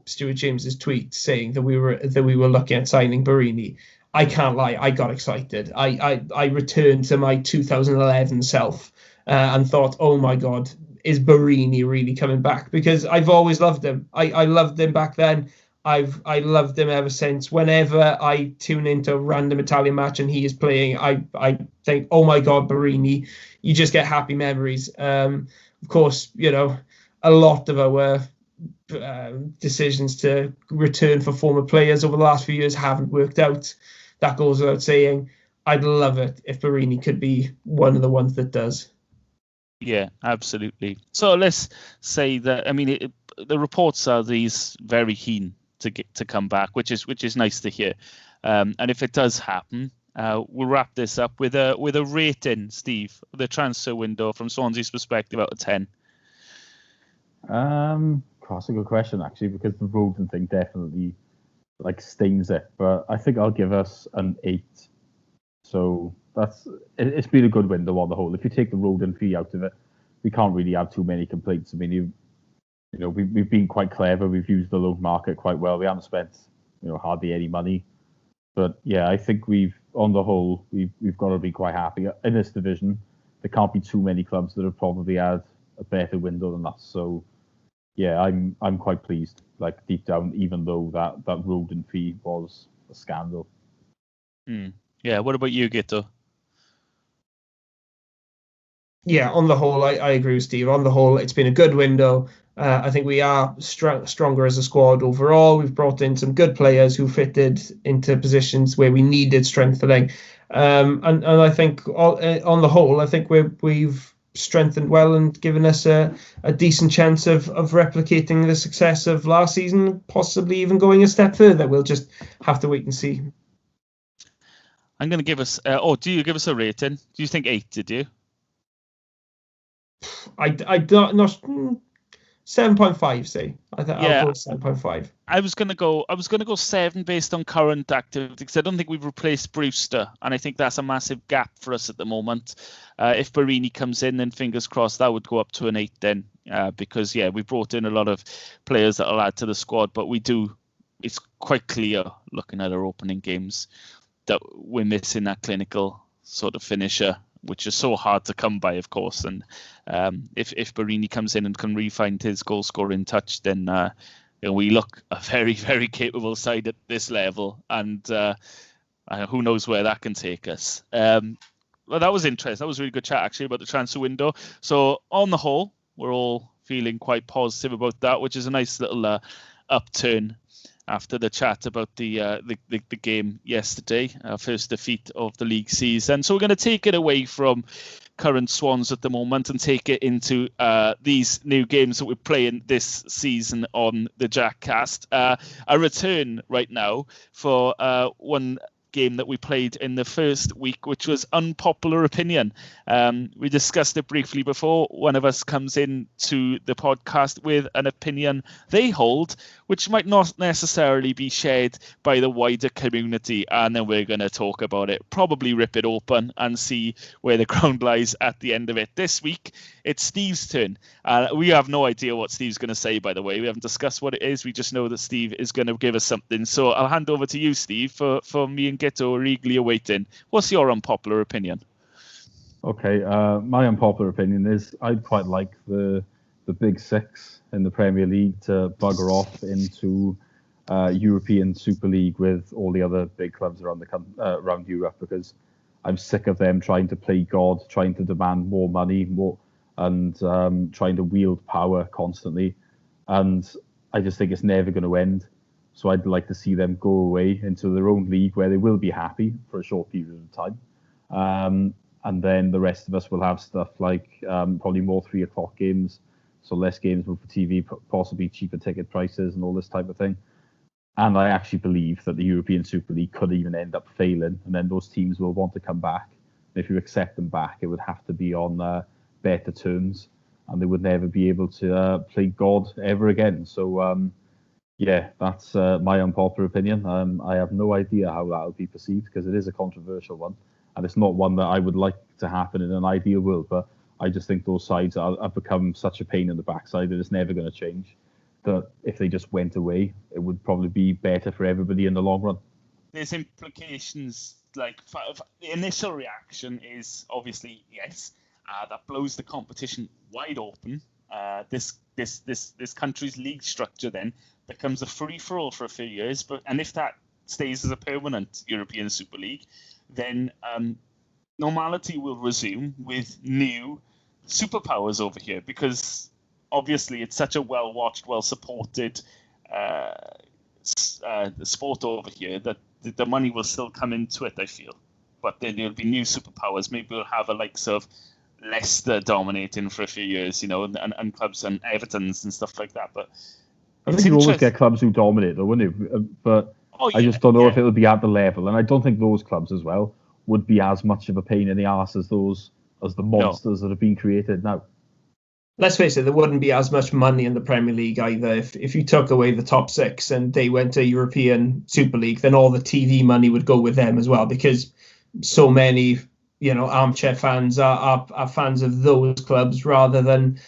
Stuart James's tweet saying that we were looking at signing Barini, I can't lie, I got excited. I returned to my 2011 self and thought, oh my God, is Barini really coming back? Because I've always loved him. I loved him back then. I loved him ever since. Whenever I tune into a random Italian match and he is playing, I think, oh my God, Barini. You just get happy memories. Of course, a lot of our decisions to return for former players over the last few years haven't worked out. That goes without saying. I'd love it if Barini could be one of the ones that does. Yeah, absolutely. So let's say that, the reports are these very keen to come back, which is nice to hear. And if it does happen, we'll wrap this up with a rating, Steve, the transfer window from Swansea's perspective out of 10. That's a good question, actually, because the Roden thing definitely stings it. But I think I'll give us an 8. So it's been a good window on the whole. If you take the Roden fee out of it, we can't really have too many complaints. We've been quite clever. We've used the loan market quite well. We haven't spent hardly any money. But yeah, I think on the whole we've got to be quite happy in this division. There can't be too many clubs that have probably had a better window than us. So yeah, I'm quite pleased. Deep down, even though that Roden fee was a scandal. Yeah, what about you, Guto? Yeah, on the whole, I agree with Steve. On the whole, it's been a good window. I think we are stronger as a squad overall. We've brought in some good players who fitted into positions where we needed strengthening. And I think on the whole, I think we've strengthened well and given us a decent chance of replicating the success of last season, possibly even going a step further. We'll just have to wait and see. I'm going to give us... do you give us a rating? Do you think 8, did you? I don't know. 7.5, say. I'll go 7.5. I was gonna go 7 based on current activity, because I don't think we've replaced Brewster, and I think that's a massive gap for us at the moment. If Barini comes in, then fingers crossed that would go up to an 8 then, because we brought in a lot of players that will add to the squad, but it's quite clear looking at our opening games that we're missing that clinical sort of finisher, which is so hard to come by, of course. And if Barini comes in and can re-find his goal-scoring touch, then we look a very, very capable side at this level. And who knows where that can take us. Well, that was interesting. That was a really good chat, actually, about the transfer window. So on the whole, we're all feeling quite positive about that, which is a nice little upturn after the chat about the game yesterday, our first defeat of the league season. So we're going to take it away from current Swans at the moment and take it into these new games that we're playing this season on the JackCast. A return right now for one game that we played in the first week, which was Unpopular Opinion. We discussed it briefly before. One of us comes in to the podcast with an opinion they hold, which might not necessarily be shared by the wider community, and then we're going to talk about it, probably rip it open and see where the ground lies at the end of it. This week, it's Steve's turn. We have no idea what Steve's going to say, by the way. We haven't discussed what it is. We just know that Steve is going to give us something. So I'll hand over to you, Steve, for me and Guto are eagerly awaiting. What's your unpopular opinion? Okay, my unpopular opinion is I'd quite like the Big Six in the Premier League to bugger off into European Super League with all the other big clubs around Europe, because I'm sick of them trying to play God, trying to demand more money, and trying to wield power constantly. And I just think it's never going to end. So I'd like to see them go away into their own league where they will be happy for a short period of time. And then the rest of us will have stuff like probably more 3 o'clock games, so less games for TV, possibly cheaper ticket prices and all this type of thing. And I actually believe that the European Super League could even end up failing, and then those teams will want to come back. And if you accept them back, it would have to be on better terms, and they would never be able to play God ever again. So, that's my unpopular opinion. I have no idea how that will be perceived, because it is a controversial one, and it's not one that I would like to happen in an ideal world. But I just think those sides have become such a pain in the backside that it's never going to change. that if they just went away, it would probably be better for everybody in the long run. There's implications. Like the initial reaction is obviously yes, that blows the competition wide open. This country's league structure then becomes a free for all for a few years. And if that stays as a permanent European Super League, then normality will resume with new superpowers over here, because obviously it's such a well-watched, well-supported sport over here that the money will still come into it, I feel. But then there'll be new superpowers. Maybe we'll have a likes of Leicester dominating for a few years, and clubs and Everton's and stuff like that. But I think you always get clubs who dominate, though, wouldn't you? But I just don't know if it would be at the level, and I don't think those clubs as well would be as much of a pain in the arse as the monsters that have been created now. Let's face it, there wouldn't be as much money in the Premier League either. If you took away the top six and they went to European Super League, then all the TV money would go with them as well, because so many, armchair fans are fans of those clubs rather than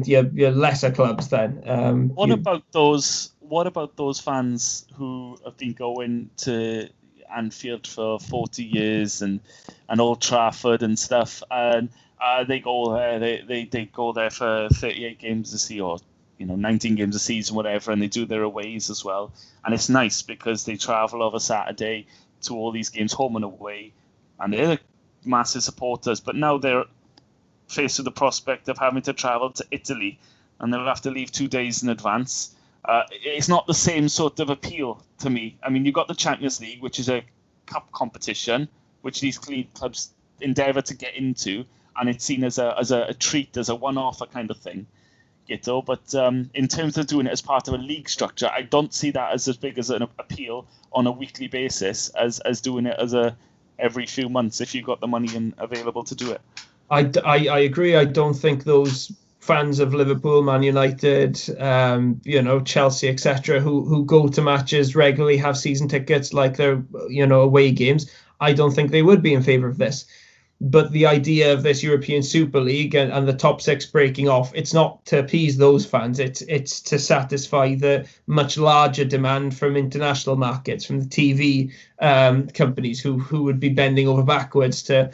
your lesser clubs. Then what about those fans who have been going to Anfield for 40 years and Old Trafford and stuff, and they go there. They go there for 38 games a season, or 19 games a season, whatever, and they do their aways as well. And it's nice because they travel over Saturday to all these games, home and away, and they're massive supporters. But now they're faced with the prospect of having to travel to Italy, and they'll have to leave 2 days in advance. It's not the same sort of appeal to me. I mean, you've got the Champions League, which is a cup competition, which these clubs endeavour to get into, and it's seen as a treat, as a one-off kind of thing. But in terms of doing it as part of a league structure, I don't see that as big as an appeal on a weekly basis as doing it as every few months if you've got the money available to do it. I agree. I don't think those fans of Liverpool, Man United, Chelsea, etc., who go to matches regularly, have season tickets like their away games, I don't think they would be in favour of this. But the idea of this European Super League and the top six breaking off, it's not to appease those fans. It's to satisfy the much larger demand from international markets, from the TV companies who would be bending over backwards to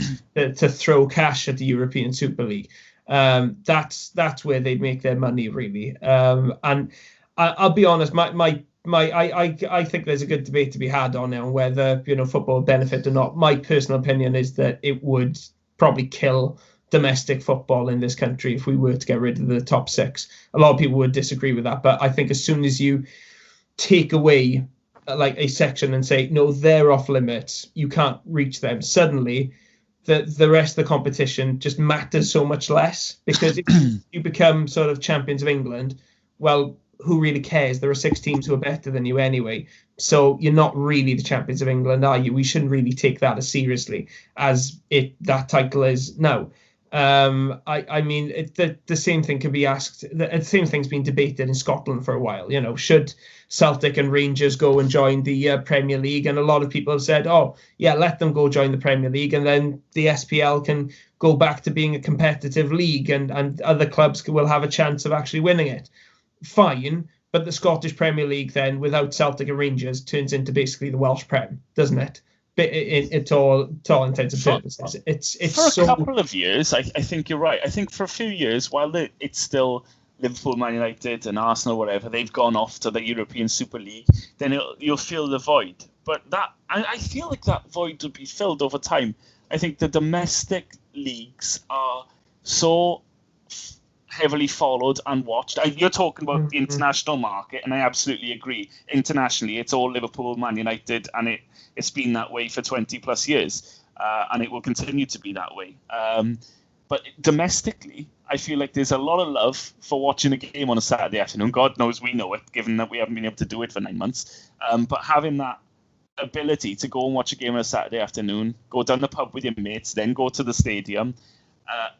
throw cash at the European Super League. That's where they'd make their money, really. And I'll be honest, I think there's a good debate to be had on it, on whether football will benefit or not. My personal opinion is that it would probably kill domestic football in this country if we were to get rid of the top six. A lot of people would disagree with that, but I think as soon as you take away like a section and say no, they're off limits, you can't reach them, suddenly the rest of the competition just matters so much less, because if you become sort of champions of England, well, who really cares? There are 6 teams who are better than you anyway. So you're not really the champions of England, are you? We shouldn't really take that as seriously as that title is now. I mean, the same thing could be asked. The same thing's been debated in Scotland for a while. Should Celtic and Rangers go and join the Premier League? And a lot of people have said, oh, yeah, let them go join the Premier League, and then the SPL can go back to being a competitive league, and other clubs will have a chance of actually winning it. Fine, but the Scottish Premier League then, without Celtic and Rangers, turns into basically the Welsh Prem, doesn't it? It's all intents and purposes. It's for a couple of years. I think you're right. I think for a few years, while it's still Liverpool, Man United, and Arsenal, whatever, they've gone off to the European Super League, then you'll feel the void. But I feel like that void will be filled over time. I think the domestic leagues are so heavily followed and watched. You're talking about the international market, and I absolutely agree. Internationally, it's all Liverpool, Man United, and it's been that way for 20 plus years, and it will continue to be that way. But domestically, I feel like there's a lot of love for watching a game on a Saturday afternoon. God knows we know it, given that we haven't been able to do it for 9 months. But having that ability to go and watch a game on a Saturday afternoon, go down the pub with your mates, then go to the stadium,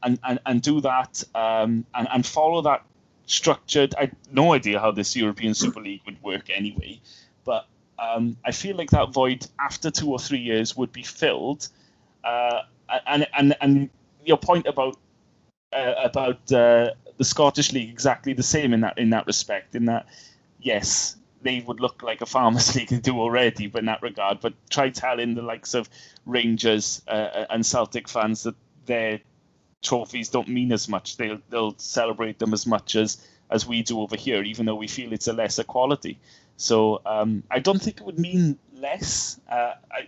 and do that, and follow that structured. I have no idea how this European Super League would work anyway, but I feel like that void after 2 or 3 years would be filled. And your point about the Scottish League exactly the same in that respect. In that, yes, they would look like a Farmers League they do already, but in that regard. But try telling the likes of Rangers and Celtic fans that their trophies don't mean as much. They'll celebrate them as much as we do over here, even though we feel it's a lesser quality. So I don't think it would mean less,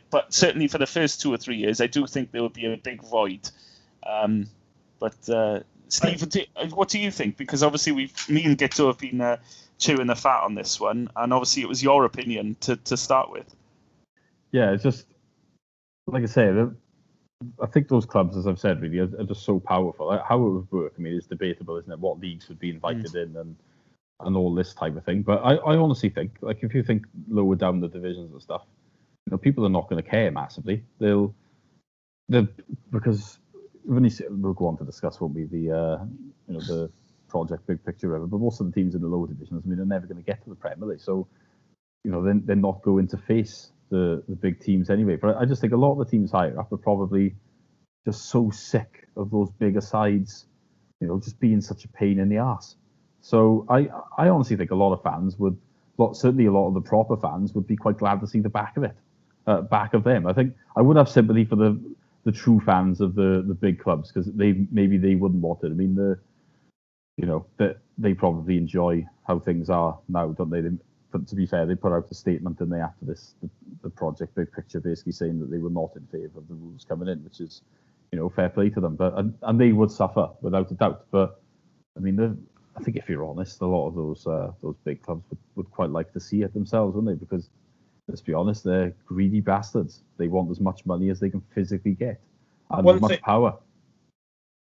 but certainly for the first 2 or 3 years, I do think there would be a big void. But Steve, what do you think? Because obviously me and Guto have been chewing the fat on this one, and obviously it was your opinion to start with. Yeah, it's just like I say, I think those clubs, as I've said, really are just so powerful. How it would work, I mean, it's debatable, isn't it? What leagues would be invited in and all this type of thing. But I honestly think, like, if you think lower down the divisions and stuff, people are not going to care massively. They'll because when we'll go on to discuss what will be the project big picture of it. But most of the teams in the lower divisions, I mean, they're never going to get to the Premier League, so they're not going to face the big teams anyway. But I just think a lot of the teams higher up are probably just so sick of those bigger sides, just being such a pain in the arse. So I honestly think a lot of fans certainly a lot of the proper fans would be quite glad to see the back of them. I think I would have sympathy for the true fans of the big clubs, because maybe they wouldn't want it. I mean, that they probably enjoy how things are now, don't they? But to be fair, they put out a statement, and after the project big picture, basically saying that they were not in favour of the rules coming in, which is, fair play to them. But and they would suffer without a doubt. But I mean, I think if you're honest, a lot of those big clubs would quite like to see it themselves, wouldn't they? Because let's be honest, they're greedy bastards. They want as much money as they can physically get, and as much power.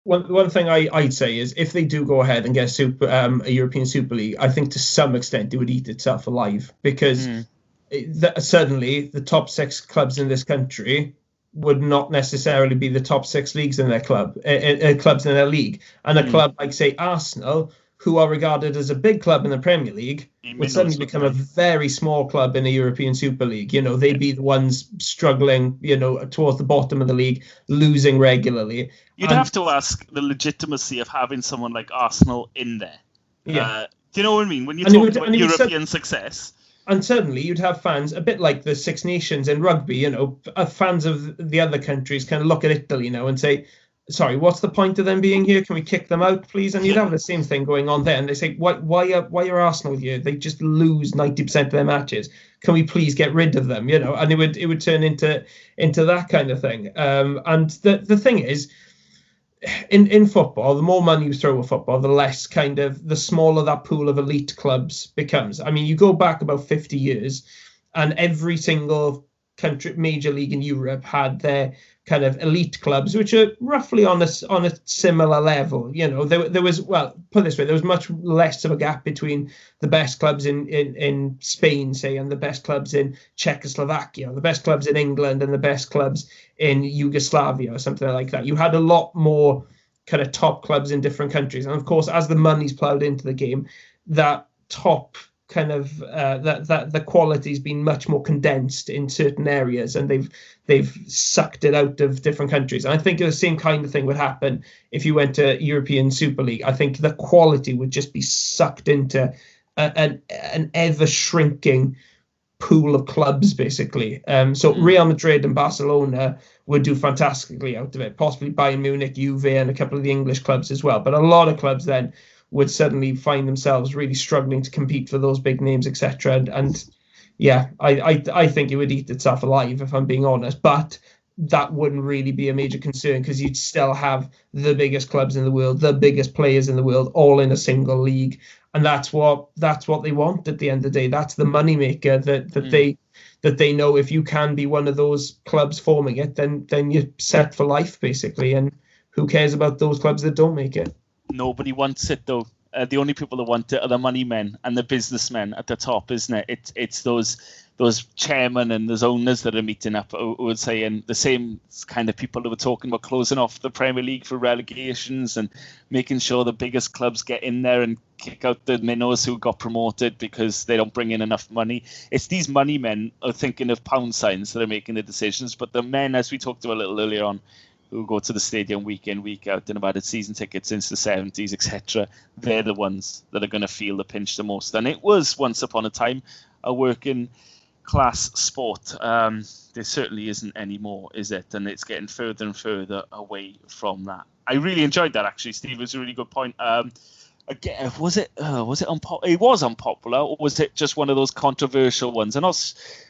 One thing I'd say is, if they do go ahead and get a European Super League, I think to some extent it would eat itself alive, because suddenly the top 6 clubs in this country would not necessarily be the top 6 leagues in their clubs in their league, and a club like, say, Arsenal, who are regarded as a big club in the Premier League, would suddenly become a very small club in the European Super League. They'd be the ones struggling, towards the bottom of the league, losing regularly. You'd have to ask the legitimacy of having someone like Arsenal in there. Yeah. Do you know what I mean? When you talk about European success. And suddenly you'd have fans, a bit like the Six Nations in rugby, fans of the other countries kind of look at Italy now and say, sorry, what's the point of them being here? Can we kick them out, please? And you'd have the same thing going on there. And they say, why are Arsenal here? They just lose 90% of their matches. Can we please get rid of them? And it would turn into that kind of thing. And the thing is, in football, the more money you throw at football, the smaller that pool of elite clubs becomes. I mean, you go back about 50 years, and every single country, major league in Europe, had their kind of elite clubs, which are roughly on a similar level. There was, well, put it this way, there was much less of a gap between the best clubs in Spain, say, and the best clubs in Czechoslovakia, the best clubs in England and the best clubs in Yugoslavia, or something like that. You had a lot more kind of top clubs in different countries. And of course, as the money's ploughed into the game, that top kind of that the quality's been much more condensed in certain areas, and they've sucked it out of different countries. And I think the same kind of thing would happen if you went to European Super League. I think the quality would just be sucked into an ever shrinking pool of clubs, basically. So Real Madrid and Barcelona would do fantastically out of it, possibly Bayern Munich, Juve, and a couple of the English clubs as well. But a lot of clubs then would suddenly find themselves really struggling to compete for those big names, etc. And yeah, I think it would eat itself alive, if I'm being honest. But that wouldn't really be a major concern, because you'd still have the biggest clubs in the world, the biggest players in the world, all in a single league. And that's what they want at the end of the day. That's the moneymaker that they know, if you can be one of those clubs forming it, then you're set for life, basically. And who cares about those clubs that don't make it? Nobody wants it, though. The only people that want it are the money men and the businessmen at the top, isn't it? It's those chairmen and those owners that are meeting up, who would say, and the same kind of people who were talking about closing off the Premier League for relegations and making sure the biggest clubs get in there and kick out the minnows who got promoted because they don't bring in enough money. It's these money men are thinking of pound signs that are making the decisions, but the men, as we talked about a little earlier on, who go to the stadium week in, week out, and have had season tickets since the 70s, etc., they're the ones that are going to feel the pinch the most. And it was, once upon a time, a working class sport. There certainly isn't anymore, is it? And it's getting further and further away from that. I really enjoyed that, actually, Steve. It was a really good point. Again, was it unpopular? It was unpopular, or was it just one of those controversial ones? And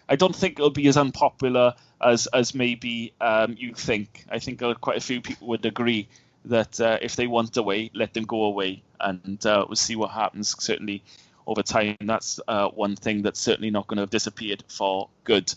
I don't think it'll be as unpopular as maybe you think. I think quite a few people would agree that if they want away, let them go away, and we'll see what happens. Certainly over time, that's one thing that's certainly not going to have disappeared for good.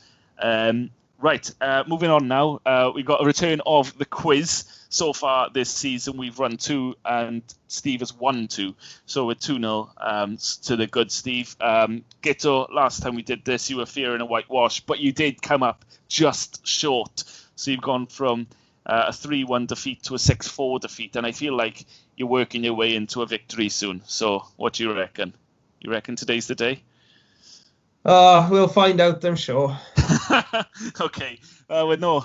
Right, moving on now. We've got a return of the quiz. So far this season, we've run 2, and Steve has won 2. So we're 2-0 to the good Steve. Guto, last time we did this, you were fearing a whitewash, but you did come up just short. So you've gone from a 3-1 defeat to a 6-4 defeat, and I feel like you're working your way into a victory soon. So what do you reckon? You reckon today's the day? We'll find out, I'm sure. Okay. With no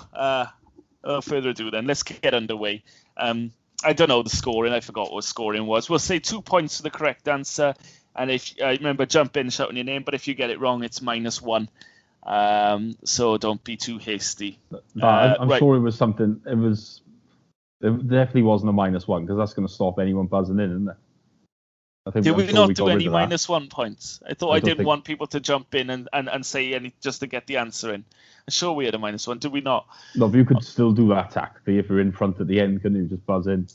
further ado, then let's get underway. I don't know the scoring. I forgot what scoring was. We'll say 2 points for the correct answer, and if I remember, jump in shouting your name. But if you get it wrong, it's -1. So don't be too hasty. I'm right. sure it was something. It definitely wasn't a -1, because that's going to stop anyone buzzing in, isn't it? Did we not do any -1 points? I thought I didn't want people to jump in and say any just to get the answer in. I'm sure we had a -1. Did we not? No, but you could still do that tactically if you're in front at the end, couldn't you? Just buzz in.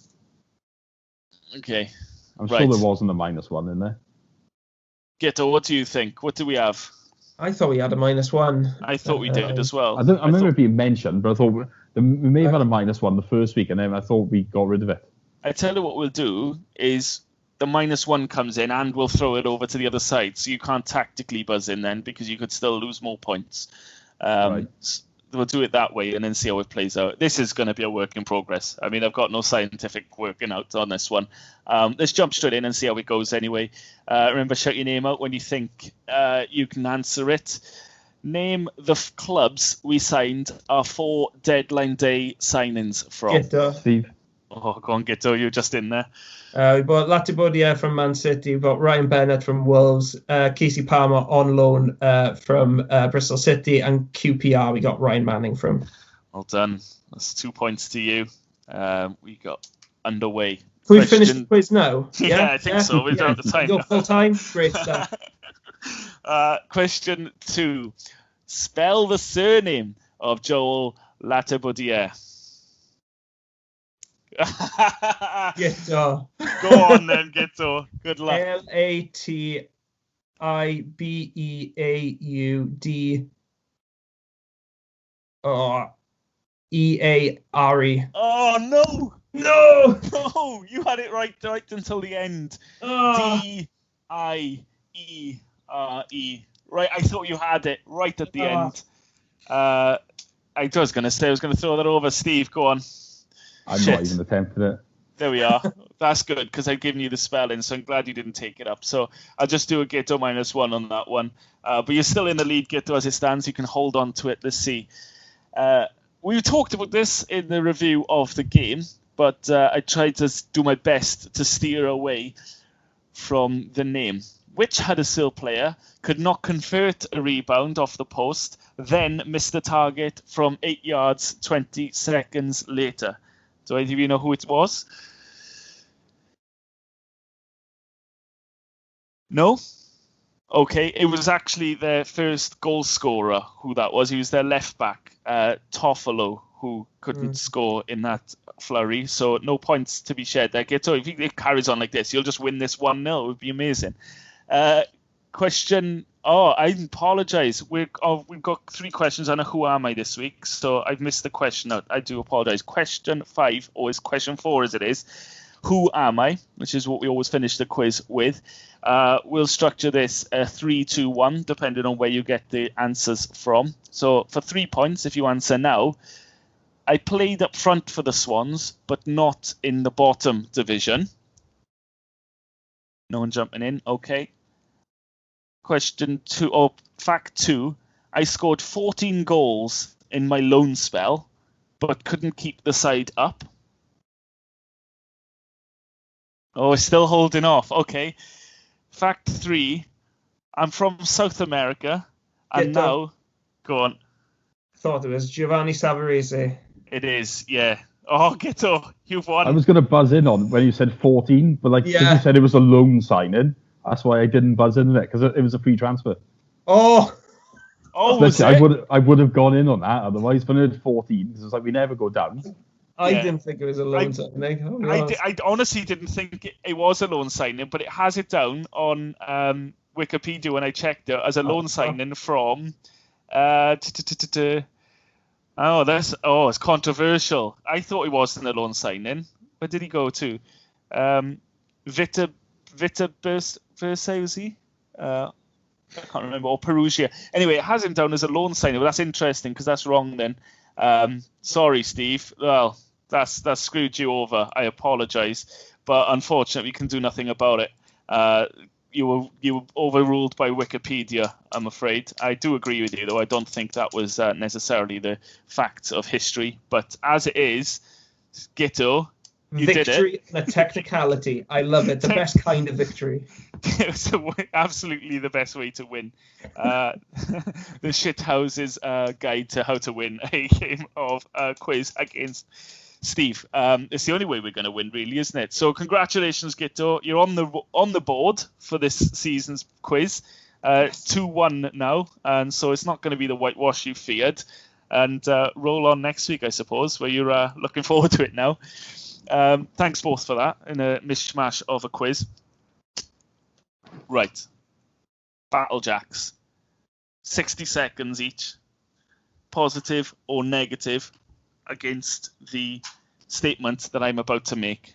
Okay. I'm sure there wasn't a -1 in there. Guto, what do you think? What do we have? I thought we had a -1. I thought we did as well. I remember it being mentioned, but I thought we may have had a -1 the first week, and then I thought we got rid of it. I tell you what we'll do is the -1 comes in and we'll throw it over to the other side. So you can't tactically buzz in then, because you could still lose more points. Right. We'll do it that way and then see how it plays out. This is going to be a work in progress. I mean, I've got no scientific working out on this one. Let's jump straight in and see how it goes anyway. Remember, shout your name out when you think you can answer it. Name the clubs we signed our 4 deadline day signings from. Guto. Steve. Oh, go on, Guto, you're just in there. We bought Latibudia from Man City. We bought Ryan Bennett from Wolves. Casey Palmer on loan from Bristol City. And QPR, we got Ryan Manning from. Well done. That's 2 points to you. We got underway. Can we finish the quiz now? Yeah, I think so. We've done the time. Go full time? Great stuff. Question 2. Spell the surname of Joel Latibudia. Guto. Go on then, Guto. Good luck. Latibeaud. Eare. Oh, no. No! No, you had it right until the end. Diere. Right, I thought you had it right at the end. I was going to throw that over. Steve, go on. I'm not even attempting it. There we are. That's good, because I've given you the spelling, so I'm glad you didn't take it up. So I'll just do a Guto -1 on that one. But you're still in the lead, Guto, as it stands. You can hold on to it. Let's see. We talked about this in the review of the game, but I tried to do my best to steer away from the name. Which Huddersfield player could not convert a rebound off the post, then missed the target from 8 yards 20 seconds later? Do either of you know who it was? No? Okay, it was actually their first goal scorer, who that was. He was their left back, Toughie, who couldn't score in that flurry. So no points to be shared there. So if it carries on like this, you'll just win this 1-0. It would be amazing. Question. Oh, I apologise. We've got 3 questions on a Who Am I this week, so I've missed the question out. I do apologise. Question 5, or is question 4 as it is, Who Am I? Which is what we always finish the quiz with. We'll structure this 3-2-1, depending on where you get the answers from. So for 3 points, if you answer now, I played up front for the Swans, but not in the bottom division. No one jumping in. Okay. Question 2, or fact 2, I scored 14 goals in my loan spell, but couldn't keep the side up. Oh, it's still holding off. Okay. Fact 3. I'm from South America, and now... Go on. I thought it was Giovanni Savarese. It is, yeah. Oh, Guto, you've won. I was going to buzz in on when you said 14, but because you said it was a loan signing, that's why I didn't buzz in on it, because it was a free transfer. Oh, was it? I would have gone in on that otherwise, but it's 14, because it's like we never go down. I didn't think it was a loan signing. I honestly didn't think it was a loan signing, but it has it down on Wikipedia when I checked it as a loan signing from... it's controversial. I thought he wasn't a loan signing. Where did he go to? Vita Versailles, was he? I can't remember. Or Perugia. Anyway, it has him down as a loan signing, but that's interesting because that's wrong then. Sorry, Steve. Well, that's screwed you over. I apologise, but unfortunately, we can do nothing about it. You were overruled by Wikipedia, I'm afraid. I do agree with you, though. I don't think that was necessarily the facts of history. But as it is, Guto, you did it. Victory and a technicality. I love it. The best kind of victory. It was absolutely the best way to win. The Shithouse's Guide to How to Win a Game of Quiz against Steve. It's the only way we're going to win, really, isn't it? So congratulations, Guto. You're on the board for this season's quiz. 2-1 now, and so it's not going to be the whitewash you feared. And roll on next week, I suppose, where you're looking forward to it now. Thanks both for that in a mishmash of a quiz. Right. Battle Jacks. 60 seconds each. Positive or negative against the statement that I'm about to make.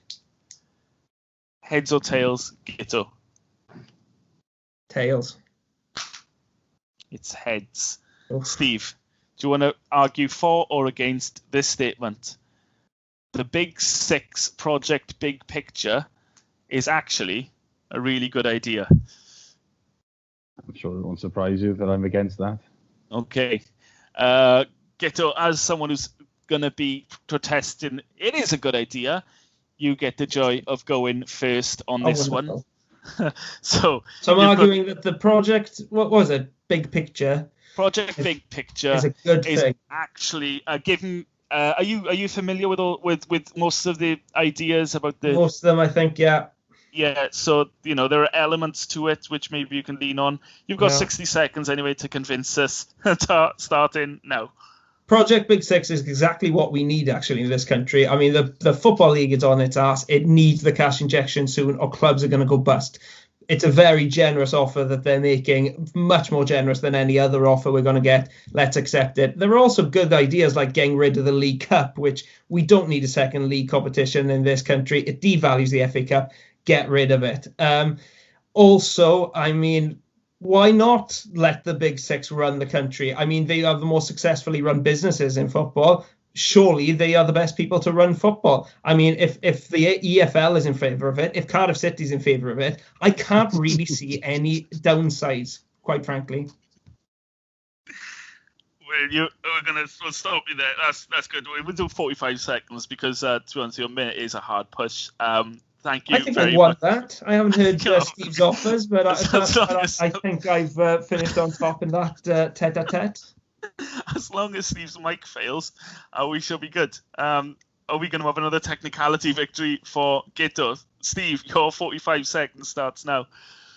Heads or tails, Guto? Tails. It's heads. Oof. Steve, do you want to argue for or against this statement? The Big Six Project Big Picture is actually a really good idea. I'm sure it won't surprise you that I'm against that. Okay. Guto, as someone who's going to be protesting, it is a good idea. You get the joy of going first on this one. So I'm arguing that the project, what was it? Big Picture. Project Big Picture is a good thing. Actually given. Are you familiar with most of the ideas about the? Most of them, I think, yeah. Yeah, so there are elements to it which maybe you can lean on. You've got 60 seconds anyway to convince us to start in now. Project Big Six is exactly what we need, actually, in this country. I mean, the Football League is on its ass. It needs the cash injection soon, or clubs are going to go bust. It's a very generous offer that they're making, much more generous than any other offer we're going to get. Let's accept it. There are also good ideas like getting rid of the League Cup, which we don't need a second league competition in this country. It devalues the FA Cup. Get rid of it. Also, I mean, why not let the Big Six run the country? I mean, they are the most successfully run businesses in football. Surely they are the best people to run football. I mean, if the EFL is in favour of it, if Cardiff City is in favour of it, I can't really see any downsides, quite frankly. Well, we'll stop you there. That's good. We'll do 45 seconds because, to be honest, your minute is a hard push. Thank you. I think very I want much. that. I haven't heard Steve's offers, but I think I've finished on top in that tete-a-tete. As long as Steve's mic fails, we shall be good. Are we going to have another technicality victory for Guto? Steve, your 45 seconds starts now.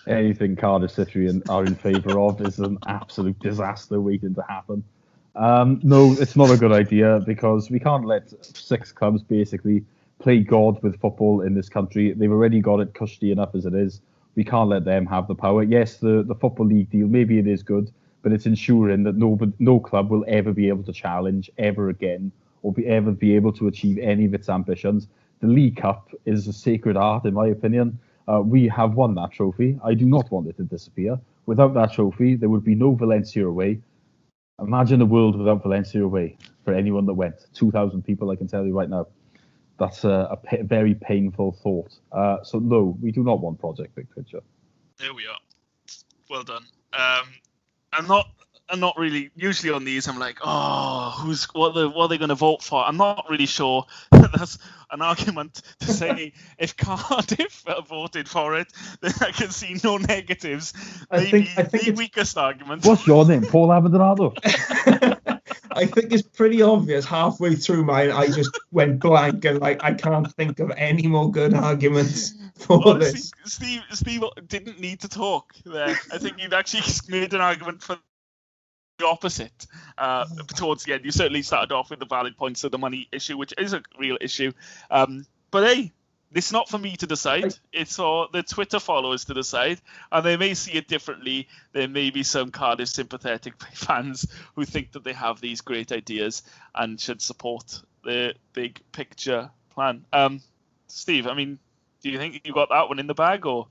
Anything Cardiff City are in favour of is an absolute disaster waiting to happen. No, it's not a good idea because we can't let 6 clubs basically play God with football in this country. They've already got it cushy enough as it is. We can't let them have the power. Yes, the Football League deal, maybe it is good, but it's ensuring that no club will ever be able to challenge ever again or ever be able to achieve any of its ambitions. The League Cup is a sacred art, in my opinion. We have won that trophy. I do not want it to disappear. Without that trophy, there would be no Valencia away. Imagine a world without Valencia away for anyone that went. 2,000 people, I can tell you right now. That's a very painful thought. So no, we do not want Project Big Picture. There we are. Well done. I'm not I'm not really. Usually on these, I'm like, oh, what are they going to vote for? I'm not really sure. That's an argument to say if Cardiff voted for it, then I can see no negatives. Maybe I think the weakest argument. What's your name? Paul Aberdeenado? I think it's pretty obvious. Halfway through mine, I just went blank and like I can't think of any more good arguments for Honestly, this. Steve didn't need to talk there. I think you'd actually made an argument for the opposite towards the end. You certainly started off with the valid points of the money issue, which is a real issue. But hey, it's not for me to decide. It's for the Twitter followers to decide, and they may see it differently. There may be some Cardiff sympathetic fans who think that they have these great ideas and should support the big picture plan. Steve, I mean, do you think you got that one in the bag, or?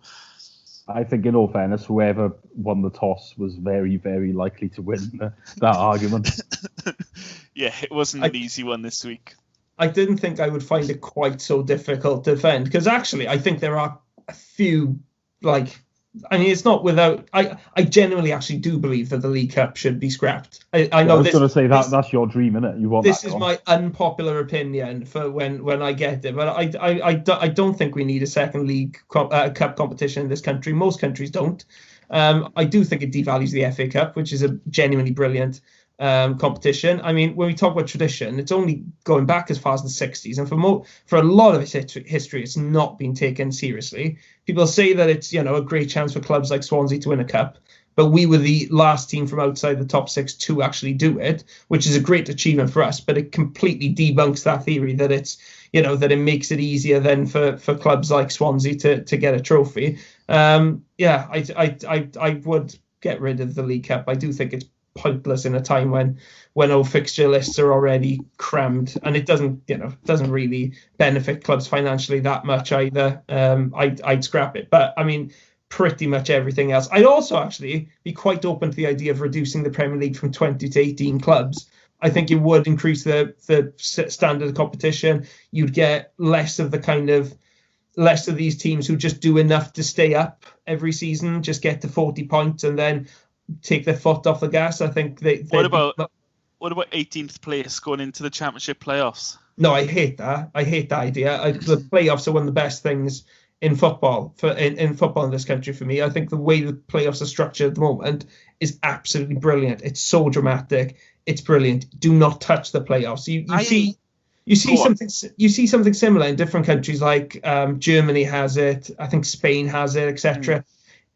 I think, in all fairness, whoever won the toss was very, very likely to win that argument. Yeah, it wasn't an easy one this week. I didn't think I would find it quite so difficult to defend, because actually I think there are a few, it's not without. I genuinely actually do believe that the League Cup should be scrapped. I know. I was going to say that's your dream, isn't it? You want this that is on. my unpopular opinion for when I get it, but I don't think we need a second League Cup competition in this country. Most countries don't. I do think it devalues the FA Cup, which is a genuinely brilliant competition. I mean, when we talk about tradition, it's only going back as far as the 60s, and for a lot of its history, it's not been taken seriously. People say that it's a great chance for clubs like Swansea to win a cup, but we were the last team from outside the top six to actually do it, which is a great achievement for us. But it completely debunks that theory that it's that it makes it easier then for clubs like Swansea to get a trophy. I would get rid of the League Cup. I do think it's pointless in a time when our fixture lists are already crammed, and it doesn't really benefit clubs financially that much either. I'd scrap it. But I mean, pretty much everything else. I'd also actually be quite open to the idea of reducing the Premier League from 20 to 18 clubs. I think it would increase the standard of competition. You'd get less of these teams who just do enough to stay up every season, just get to 40 points and then take their foot off the gas. I think what about 18th place going into the Championship playoffs? No, I hate that. I hate that idea. The playoffs are one of the best things in football in football in this country for me. I think the way the playoffs are structured at the moment is absolutely brilliant. It's so dramatic. It's brilliant. Do not touch the playoffs. You see something similar in different countries, like Germany has it. I think Spain has it, etc.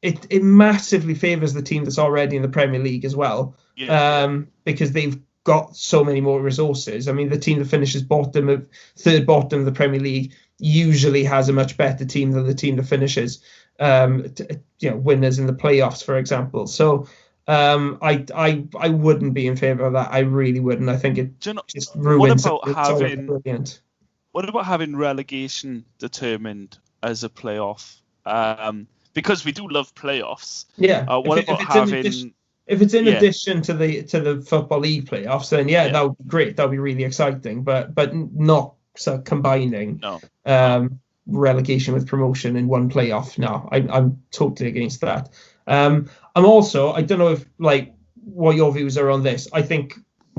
It massively favours the team that's already in the Premier League as well, because they've got so many more resources. I mean, the team that finishes third bottom of the Premier League usually has a much better team than the team that finishes, winners in the playoffs, for example. So I wouldn't be in favour of that. I really wouldn't. I think it just ruins it. Brilliant. What about having relegation determined as a playoff? Because we do love playoffs. Yeah. If it's in addition to the Football League playoffs, then that would be great. That would be really exciting. But not combining relegation with promotion in one playoff. No, I'm totally against that. I'm also, I don't know if what your views are on this. I think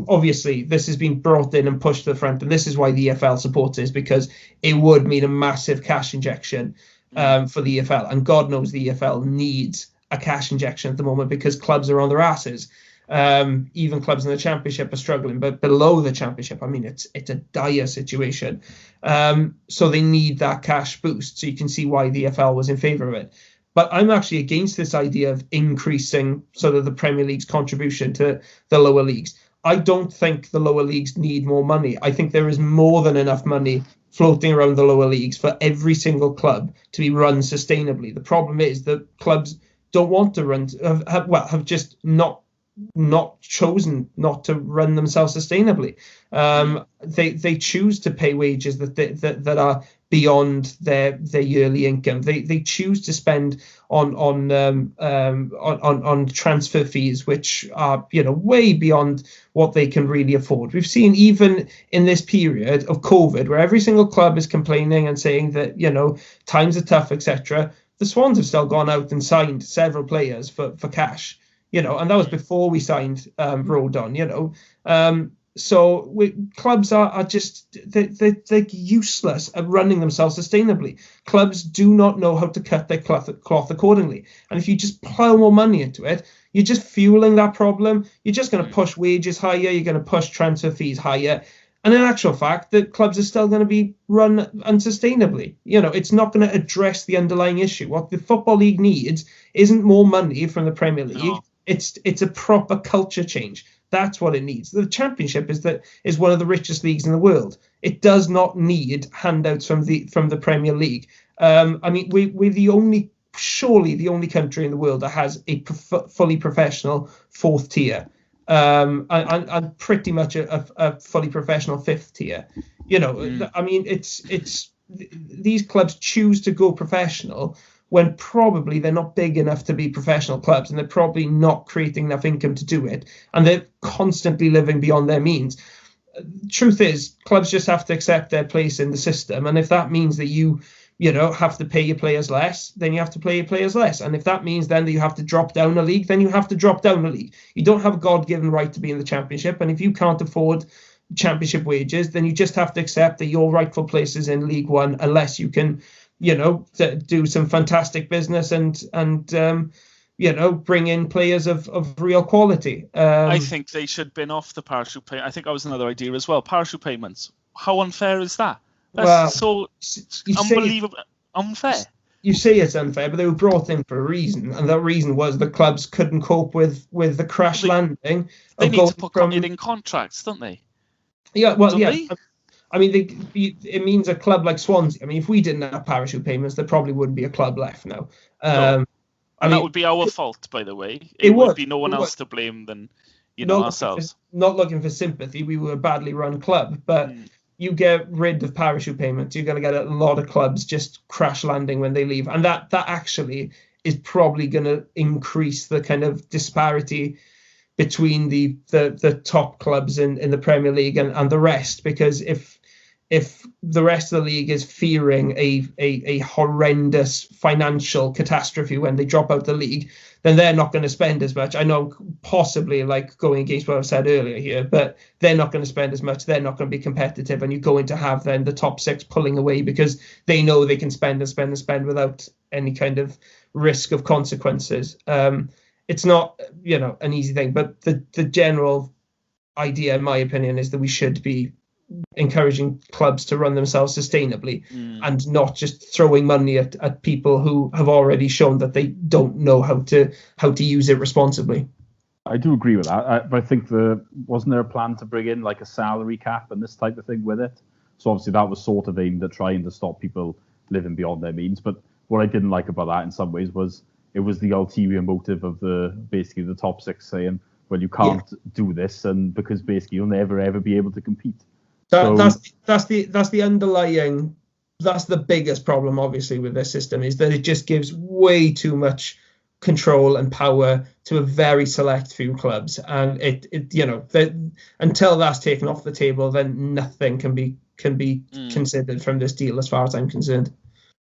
obviously this has been brought in and pushed to the front, and this is why the EFL supports it, because it would mean a massive cash injection for the EFL, and God knows the EFL needs a cash injection at the moment because clubs are on their asses. Even clubs in the Championship are struggling, but below the Championship, I mean, it's a dire situation. So they need that cash boost. So you can see why the EFL was in favour of it. But I'm actually against this idea of increasing sort of the Premier League's contribution to the lower leagues. I don't think the lower leagues need more money. I think there is more than enough money floating around the lower leagues for every single club to be run sustainably. The problem is that clubs don't want to have just not chosen not to run themselves sustainably. They choose to pay wages that are beyond their yearly income. They choose to spend on transfer fees, which are way beyond what they can really afford. We've seen even in this period of COVID, where every single club is complaining and saying that times are tough, etc. The Swans have still gone out and signed several players for cash. you know, and that was before we signed Rodon, you know. So clubs are just they're useless at running themselves sustainably. Clubs do not know how to cut their cloth accordingly, and if you just plow more money into it, you're just fueling that problem. You're just going to push wages higher. You're going to push transfer fees higher. And in actual fact, the clubs are still going to be run unsustainably. You know, it's not going to address the underlying issue. What the Football League needs isn't more money from the Premier League. No. It's a proper culture change. That's what it needs. The Championship is one of the richest leagues in the world. It does not need handouts from the Premier League. I mean, we're surely the only country in the world that has a fully professional fourth tier. And pretty much a fully professional fifth tier. You know, I mean, it's these clubs choose to go professional when probably they're not big enough to be professional clubs, and they're probably not creating enough income to do it, and they're constantly living beyond their means. Truth is, clubs just have to accept their place in the system, and if that means that you have to pay your players less, then you have to pay your players less. And if that means then that you have to drop down a league, then you have to drop down a league. You don't have a God-given right to be in the Championship. And if you can't afford Championship wages, then you just have to accept that your rightful place is in League One, unless you can, do some fantastic business and bring in players of real quality. I think they should bin off the parachute payment. I think that was another idea as well. Parachute payments. How unfair is that? That's so unbelievable unfair. You say it's unfair, but they were brought in for a reason, and that reason was the clubs couldn't cope with the crash landing. They need to put it in contracts, don't they? Yeah, well, yeah. I mean, it means a club like Swansea. I mean, if we didn't have parachute payments, there probably wouldn't be a club left now. And that would be our fault, by the way. It would be no one else to blame than ourselves. Not looking for sympathy. We were a badly run club, but. You get rid of parachute payments, you're going to get a lot of clubs just crash landing when they leave. And that actually is probably going to increase the kind of disparity between the top clubs in the Premier League and the rest. Because if the rest of the league is fearing a horrendous financial catastrophe when they drop out the league, then they're not going to spend as much. I know possibly like going against what I've said earlier here, but they're not going to spend as much. They're not going to be competitive. And you're going to have then the top six pulling away because they know they can spend and spend and spend without any kind of risk of consequences. It's not, an easy thing, but the general idea, in my opinion, is that we should be encouraging clubs to run themselves sustainably and not just throwing money at people who have already shown that they don't know how to use it responsibly. I do agree with that, but I think wasn't there a plan to bring in like a salary cap and this type of thing with it? So obviously that was sort of aimed at trying to stop people living beyond their means. But what I didn't like about that in some ways was it was the ulterior motive of basically the top six saying, well, you can't do this, and because basically you'll never ever be able to compete. That's the underlying. That's the biggest problem, obviously, with this system, is that it just gives way too much control and power to a very select few clubs, and until that's taken off the table, then nothing can be considered from this deal, as far as I'm concerned.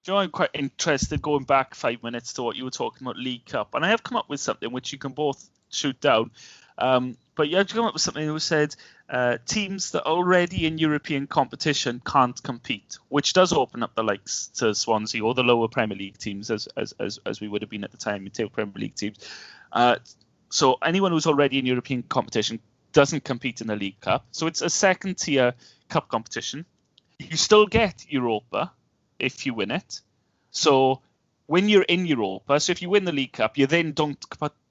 I'm quite interested, going back 5 minutes to what you were talking about, League Cup, and I have come up with something which you can both shoot down. But you had to come up with something that said teams that are already in European competition can't compete, which does open up the likes to Swansea or the lower Premier League teams, as we would have been at the time, the Premier League teams. So anyone who's already in European competition doesn't compete in the League Cup. So it's a second tier cup competition. You still get Europa if you win it. So when you're in Europa, so if you win the League Cup, you then don't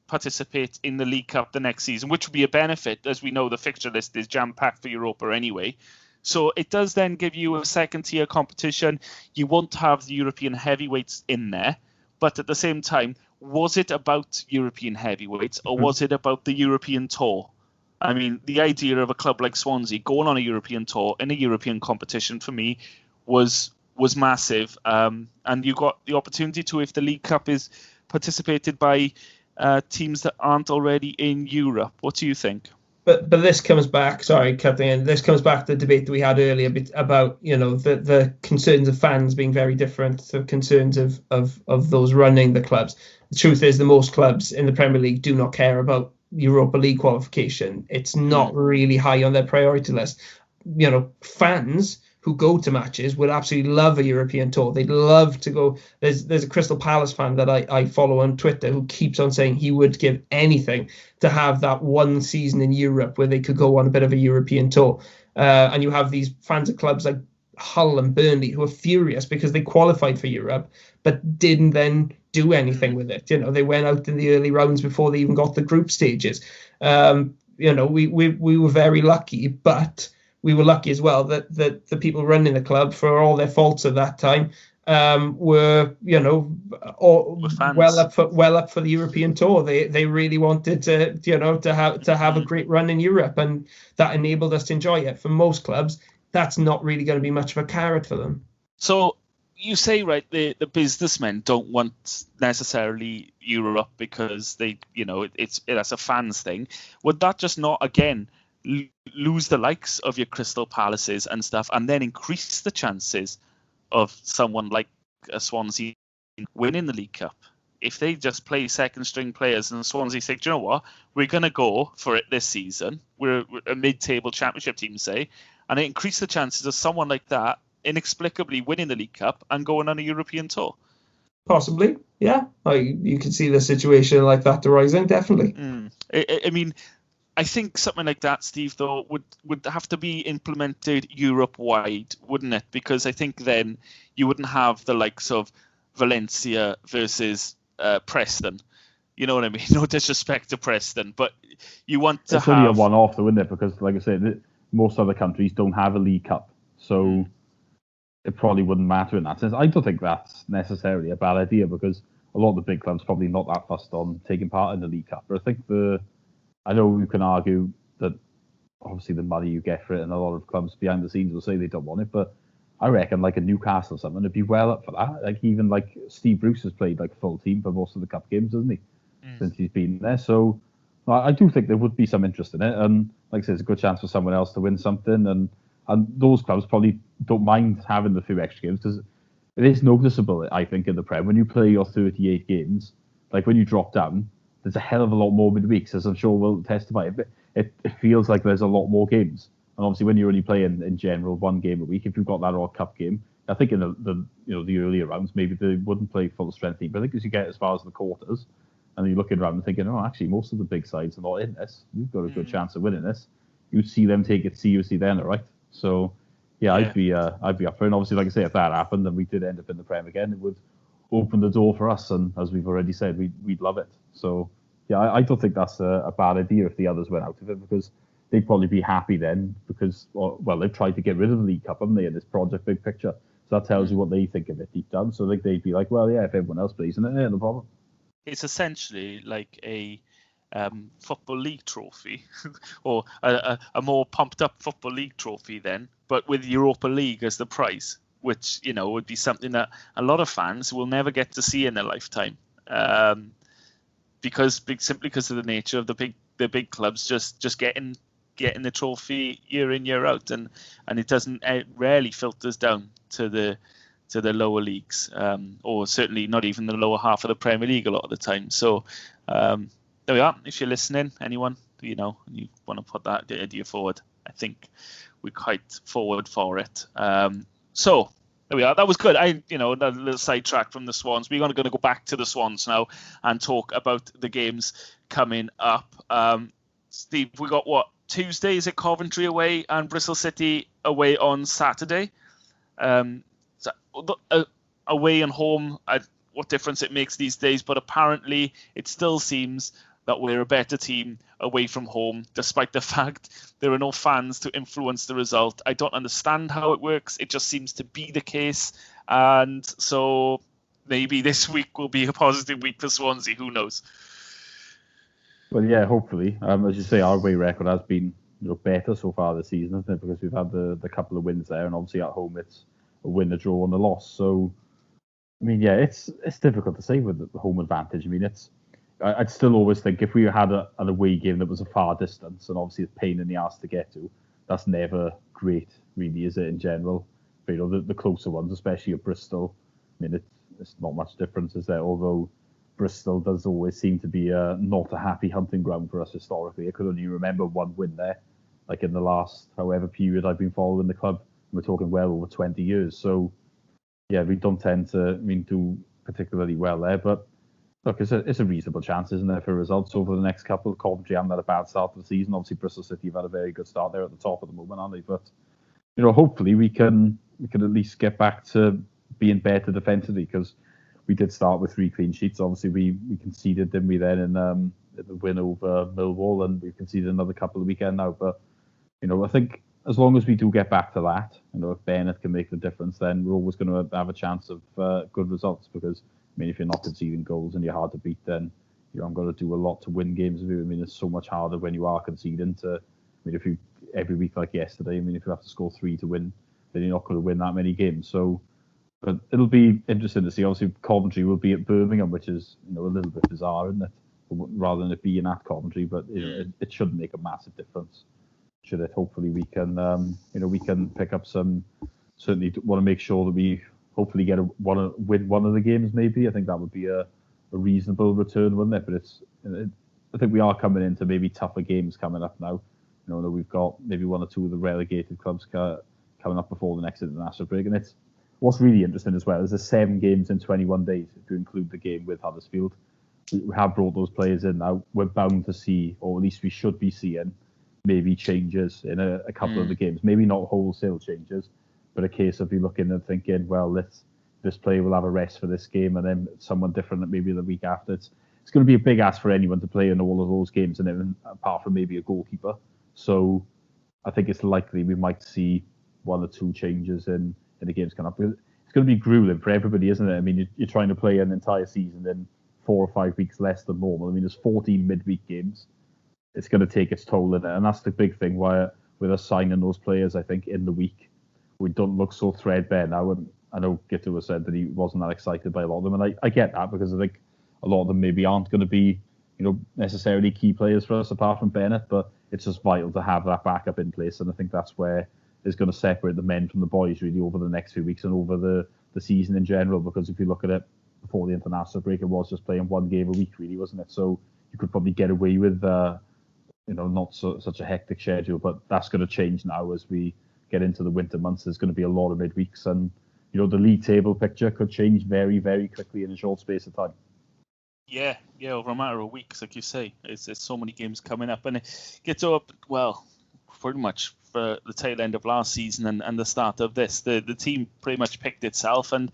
participate in the League Cup the next season, which would be a benefit. As we know, the fixture list is jam-packed for Europa anyway. So it does then give you a second-tier competition. You won't have the European heavyweights in there. But at the same time, was it about European heavyweights or was it about the European tour? I mean, the idea of a club like Swansea going on a European tour in a European competition, for me, was massive. And you got the opportunity to, if the League Cup is participated by teams that aren't already in Europe. What do you think? But this comes back, sorry, cutting in, this comes back to the debate that we had earlier about, the concerns of fans being very different to concerns of those running the clubs. the truth is that most clubs in the Premier League do not care about Europa League qualification. It's not really high on their priority list. Fans who go to matches would absolutely love a European tour. They'd love to go. There's a Crystal Palace fan that I follow on Twitter who keeps on saying he would give anything to have that one season in Europe where they could go on a bit of a European tour. And you have these fans of clubs like Hull and Burnley who are furious because they qualified for Europe but didn't then do anything with it. They went out in the early rounds before they even got the group stages. We were very lucky, but we were lucky as well that the people running the club, for all their faults at that time, were well up for the European tour. They really wanted to have a great run in Europe, and that enabled us to enjoy it. For most clubs, that's not really going to be much of a carrot for them. So you say, right, the businessmen don't want necessarily Europe because that's a fans thing. Would that just not again lose the likes of your Crystal Palaces and stuff, and then increase the chances of someone like a Swansea winning the League Cup? If they just play second string players and Swansea say, do you know what, we're going to go for it this season, we're a mid-table championship team, say, and it increase the chances of someone like that inexplicably winning the League Cup and going on a European tour. Possibly, yeah. You could see the situation like that arising, definitely. I mean, I think something like that, Steve, though, would have to be implemented Europe-wide, wouldn't it? Because I think then you wouldn't have the likes of Valencia versus Preston. You know what I mean? No disrespect to Preston, but you want to have... It's only a one-off, though, isn't it? Because, like I said, most other countries don't have a League Cup, so it probably wouldn't matter in that sense. I don't think that's necessarily a bad idea, because a lot of the big clubs probably not that fussed on taking part in the League Cup. But I think I know you can argue that obviously the money you get for it, and a lot of clubs behind the scenes will say they don't want it, but I reckon like a Newcastle or something would be well up for that. Like even like Steve Bruce has played like full team for most of the cup games, hasn't he? Since he's been there. So I do think there would be some interest in it, and like I said, it's a good chance for someone else to win something, and those clubs probably don't mind having the few extra games, because it is noticeable, I think, in the Prem when you play your 38 games, like when you drop down, there's a hell of a lot more midweeks, as I'm sure we'll testify. It feels like there's a lot more games. And obviously, when you're only playing in general one game a week, if you've got that odd cup game, I think in the earlier rounds, maybe they wouldn't play full strength team. But I think as you get as far as the quarters, and you're looking around and thinking, oh, actually, most of the big sides are not in this. We've got a good chance of winning this. You'd see them take it seriously then, right? So, yeah. I'd be up for it. And obviously, like I say, if that happened and we did end up in the Prem again, it would open the door for us. And as we've already said, we'd love it. So, yeah, I don't think that's a bad idea if the others went out of it, because they'd probably be happy then, because, well, they've tried to get rid of the League Cup, haven't they, in this project big picture. So that tells you what they think of it deep down. So they'd be like, well, yeah, if everyone else plays in it, yeah, no problem. It's essentially like a Football League trophy, or a more pumped up Football League trophy then, but with Europa League as the prize, which, would be something that a lot of fans will never get to see in their lifetime. Simply because of the nature of the big clubs just getting the trophy year in, year out, and it rarely filters down to the lower leagues, or certainly not even the lower half of the Premier League a lot of the time. So there we are. If you're listening, anyone, you want to put that idea forward, I think we're quite forward for it. So there we are. That was good. A little sidetrack from the Swans. We're going to go back to the Swans now and talk about the games coming up. Steve, we got what? Tuesday is it Coventry away and Bristol City away on Saturday. Away and home, what difference it makes these days, but apparently it still seems that we're a better team away from home, despite the fact there are no fans to influence the result. I don't understand how it works. It just seems to be the case. And so maybe this week will be a positive week for Swansea. Who knows? Well, yeah, hopefully. As you say, our away record has been better so far this season, hasn't it? Because we've had the couple of wins there, and obviously at home it's a win, a draw, and a loss. So, I mean, yeah, it's difficult to say with the home advantage. I mean, I'd still always think if we had an away game that was a far distance, and obviously it's pain in the ass to get to, that's never great, really, is it, in general? But, the closer ones, especially at Bristol, I mean, it's not much difference, is there? Although Bristol does always seem to be not a happy hunting ground for us historically. I could only remember one win there, like in the last however period I've been following the club. We're talking well over 20 years. So, yeah, we don't tend to do particularly well there. But look, it's a reasonable chance, isn't there, for results over the next couple. Coventry haven't had a bad start to the season. Obviously, Bristol City have had a very good start there at the top at the moment, aren't they? But hopefully we can at least get back to being better defensively, because we did start with 3 clean sheets. Obviously, we conceded, didn't we, then in the win over Millwall, and we've conceded another couple of weekend now. But I think as long as we do get back to that, if Bennett can make the difference, then we're always going to have a chance of good results. Because if you're not conceding goals and you're hard to beat, then I'm going to do a lot to win games with you. It's so much harder when you are conceding to. If you every week like yesterday, if you have to score 3 to win, then you're not going to win that many games. So. But it'll be interesting to see. Obviously, Coventry will be at Birmingham, which is a little bit bizarre, isn't it? Rather than it being at Coventry, but it shouldn't make a massive difference, should it? Hopefully, we can we can pick up some. Certainly, want to make sure that we hopefully win one of the games. Maybe I think that would be a reasonable return, wouldn't it? But I think we are coming into maybe tougher games coming up now. We've got maybe 1 or 2 of the relegated clubs coming up before the next international break, and it's. What's really interesting as well is there's 7 games in 21 days, if you include the game with Huddersfield. We have brought those players in now. We're bound to see, or at least we should be seeing, maybe changes in a couple of the games. Maybe not wholesale changes, but a case of you looking and thinking, well, this player will have a rest for this game, and then someone different maybe the week after. It's going to be a big ask for anyone to play in all of those games, and even apart from maybe a goalkeeper. So I think it's likely we might see 1 or 2 changes in the games coming up. It's going to be grueling for everybody, isn't it? You're trying to play an entire season in 4 or 5 weeks less than normal. There's 14 midweek games. It's going to take its toll in it, and that's the big thing. Why with us signing those players, I think in the week we don't look so threadbare now. And I know Guto has said that he wasn't that excited by a lot of them, and I get that, because I think a lot of them maybe aren't going to be necessarily key players for us apart from Bennett. But it's just vital to have that backup in place, and I think that's where is going to separate the men from the boys really over the next few weeks and over the season in general. Because if you look at it before the international break, it was just playing 1 game a week really, wasn't it? So you could probably get away with not such a hectic schedule, but that's going to change now as we get into the winter months. There's going to be a lot of midweeks, and the league table picture could change very, very quickly in a short space of time. Yeah, over a matter of weeks, like you say. There's so many games coming up, and it gets up, well, pretty much for the tail end of last season and the start of this. The team pretty much picked itself, and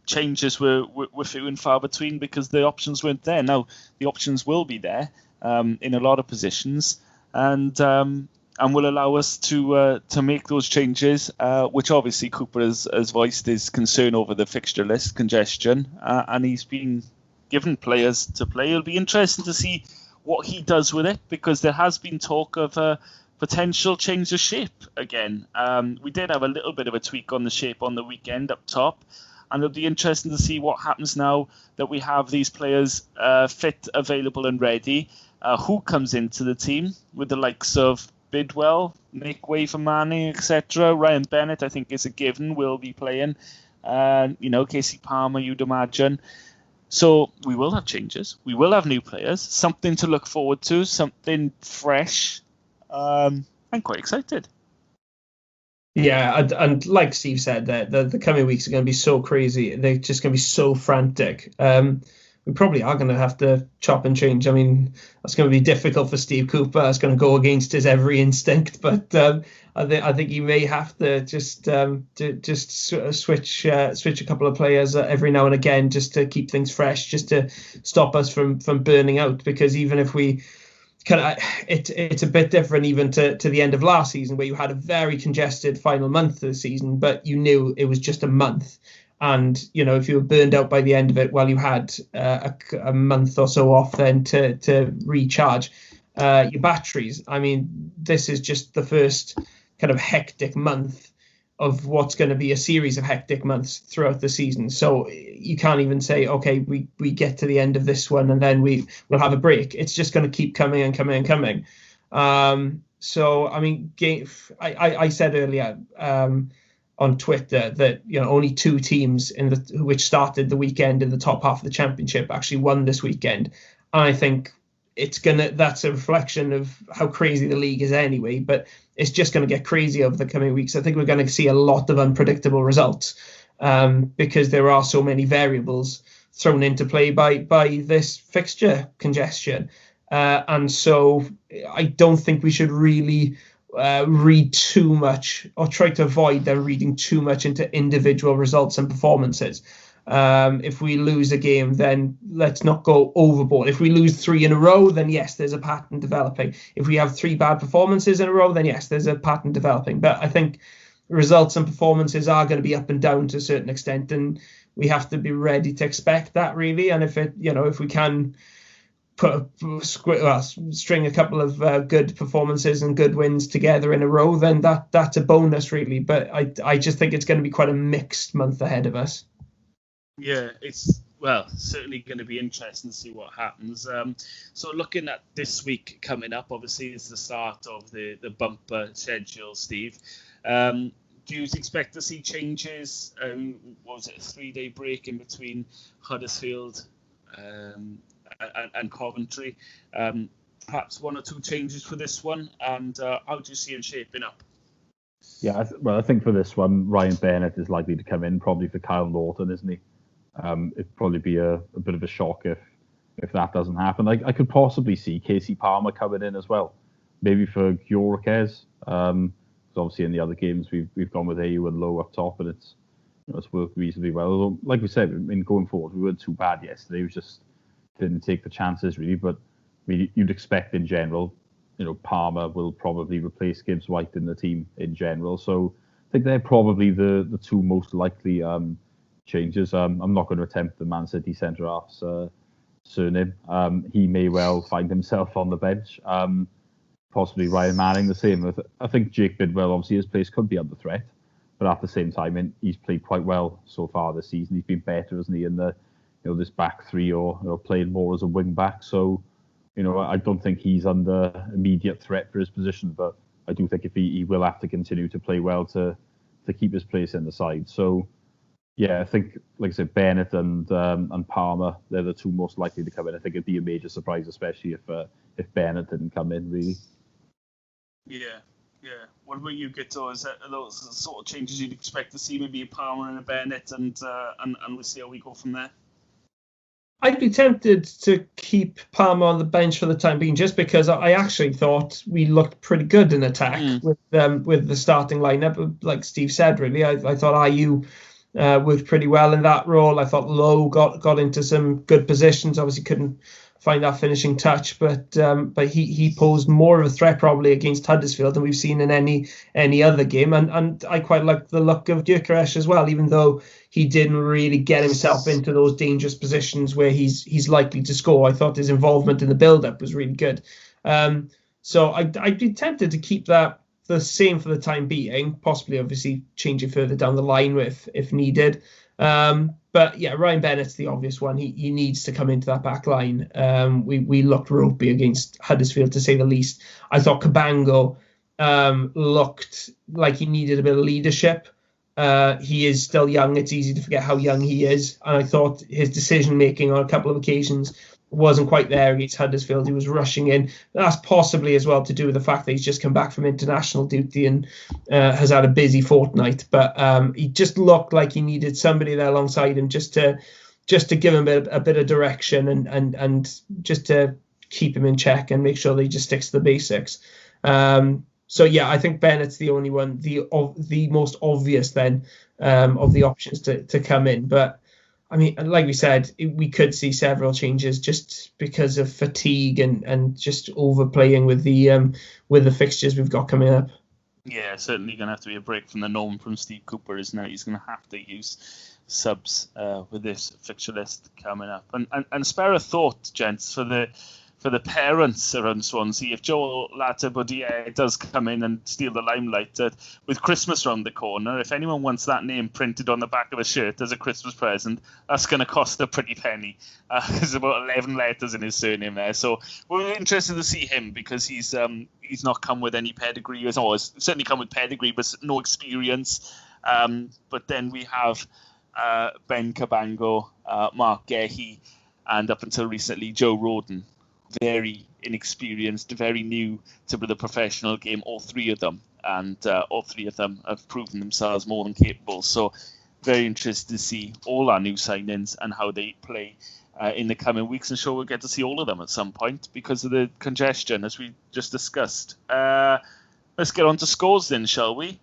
changes were few and far between because the options weren't there. Now the options will be there in a lot of positions, and will allow us to make those changes, which obviously Cooper has voiced his concern over the fixture list congestion, and he's been given players to play. It'll be interesting to see what he does with it, because there has been talk of potential change of shape again. We did have a little bit of a tweak on the shape on the weekend up top, and it'll be interesting to see what happens now that we have these players fit, available and ready. Who comes into the team with the likes of Bidwell, make way for Manning, etc. Ryan Bennett, I think, is a given, will be playing. Casey Palmer, you'd imagine. So we will have changes. We will have new players, something to look forward to, something fresh. I'm quite excited. Yeah, and like Steve said, the coming weeks are going to be so crazy. They're just going to be so frantic. We probably are going to have to chop and change. That's going to be difficult for Steve Cooper. It's going to go against his every instinct. But I think he may have to just switch a couple of players every now and again, just to keep things fresh, just to stop us from burning out. Because even if we it's a bit different even to the end of last season, where you had a very congested final month of the season, but you knew it was just a month. And, if you were burned out by the end of it, well, you had a month or so off then to recharge your batteries. This is just the first kind of hectic month of what's going to be a series of hectic months throughout the season. So you can't even say, okay, we get to the end of this one and then we'll have a break. It's just going to keep coming and coming and coming. I said earlier, on Twitter that only 2 teams which started the weekend in the top half of the championship actually won this weekend. And I think that's a reflection of how crazy the league is anyway, but it's just going to get crazy over the coming weeks. I think we're going to see a lot of unpredictable results because there are so many variables thrown into play by this fixture congestion. And so I don't think we should really read too much, or try to avoid them reading too much into individual results and performances. If we lose a game, then let's not go overboard. If we lose 3 in a row, then yes, there's a pattern developing. If we have 3 bad performances in a row, then yes, there's a pattern developing. But I think results and performances are going to be up and down to a certain extent, and we have to be ready to expect that, really. And if we can string a couple of good performances and good wins together in a row, then that's a bonus, really. But I just think it's going to be quite a mixed month ahead of us. Yeah, it's certainly going to be interesting to see what happens. So looking at this week coming up, obviously it's the start of the bumper schedule, Steve. Do you expect to see changes? What was it, a 3-day break in between Huddersfield and Coventry? Perhaps 1 or 2 changes for this one, and how do you see it shaping up? Yeah, I think for this one, Ryan Bennett is likely to come in, probably for Kyle Norton, isn't he? It'd probably be a bit of a shock if that doesn't happen. I could possibly see Casey Palmer coming in as well, maybe for Gyökeres. Because obviously in the other games we've gone with AU and Low up top, and it's worked reasonably well. Although, like we said, going forward, we weren't too bad yesterday. We just didn't take the chances really. But you'd expect in general, Palmer will probably replace Gibbs White in the team in general. So I think they're probably the 2 most likely changes. I'm not going to attempt the Man City centre-half's surname. He may well find himself on the bench. Possibly Ryan Manning the same. I think Jake Bidwell, obviously his place could be under threat, but at the same time, he's played quite well so far this season. He's been better, hasn't he, in the this back 3 or playing more as a wing back. So I don't think he's under immediate threat for his position, but I do think if he will have to continue to play well to keep his place in the side. So yeah, I think, like I said, Bennett and Palmer, they're the 2 most likely to come in. I think it'd be a major surprise, especially if Bennett didn't come in, really. Yeah. What about you, Guto? Is that those sort of changes you'd expect to see, maybe a Palmer and a Bennett, and we'll see how we go from there? I'd be tempted to keep Palmer on the bench for the time being, just because I actually thought we looked pretty good in attack with the starting lineup. Like Steve said, really, I thought IU worked pretty well in that role. I thought Lowe got into some good positions. Obviously couldn't find that finishing touch, but he posed more of a threat probably against Huddersfield than we've seen in any other game. And I quite like the look of Gyökeres as well, even though he didn't really get himself into those dangerous positions where he's likely to score. I thought his involvement in the build-up was really good. So I'd be tempted to keep that the same for the time being, possibly obviously change it further down the line if needed. But yeah, Ryan Bennett's the obvious one. He needs to come into that back line. We looked ropey against Huddersfield, to say the least. I thought Cabango looked like he needed a bit of leadership. He is still young. It's easy to forget how young he is. And I thought his decision making on a couple of occasions wasn't quite there against Huddersfield. He was rushing in. That's possibly as well to do with the fact that he's just come back from international duty and has had a busy fortnight. But he just looked like he needed somebody there alongside him just to give him a bit of direction and just to keep him in check and make sure that he just sticks to the basics. So yeah, I think Bennett's the only one, the most obvious then of the options to come in. But I mean, like we said, we could see several changes just because of fatigue and just overplaying with the fixtures we've got coming up. Yeah, certainly going to have to be a break from the norm from Steve Cooper, isn't it? He's going to have to use subs with this fixture list coming up. And spare a thought, gents, for the parents around Swansea. If Joel Latibeaudiere does come in and steal the limelight with Christmas round the corner, if anyone wants that name printed on the back of a shirt as a Christmas present, that's going to cost a pretty penny. There's about 11 letters in his surname there. So we're interested to see him because he's not come with any pedgree. He's certainly come with pedigree, but no experience. But then we have Ben Cabango, Mark Gehi, and up until recently, Joe Roden. Very inexperienced, very new to the professional game, all three of them. And all three of them have proven themselves more than capable. So very interested to see all our new signings and how they play in the coming weeks. And sure we'll get to see all of them at some point because of the congestion, as we just discussed. Let's get on to scores then, shall we?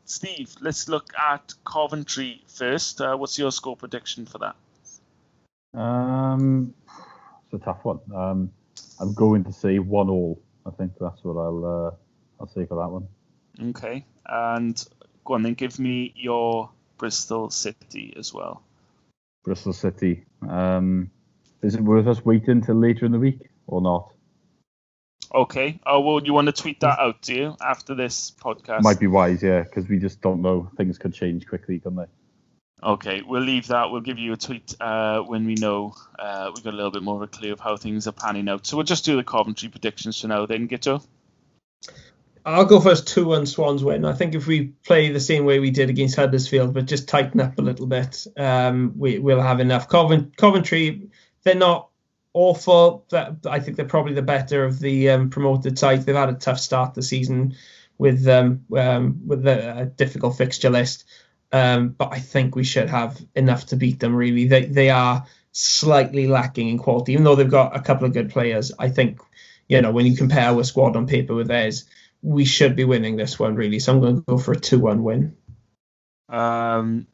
Steve, let's look at Coventry first. What's your score prediction for that? It's a tough one. I'm going to say 1-1. I think that's what I'll say for that one. Okay, and go on then, give me your Bristol City as well. Bristol City. Is it worth us waiting till later in the week or not? Okay. Oh, well, you want to tweet that out, do you, after this podcast? Might be wise, yeah, because we just don't know. Things could change quickly, can't they? Okay, we'll leave that. We'll give you a tweet when we know we've got a little bit more of a clue of how things are panning out. So we'll just do the Coventry predictions for now then, Guto. I'll go first. 2-1 Swans win. I think if we play the same way we did against Huddersfield, but just tighten up a little bit, we'll have enough. Coventry, they're not awful. I think they're probably the better of the promoted sides. They've had a tough start the season with a difficult fixture list. But I think we should have enough to beat them, really. They are slightly lacking in quality, even though they've got a couple of good players. I think, when you compare our squad on paper with theirs, we should be winning this one, really. So I'm going to go for a 2-1 win. The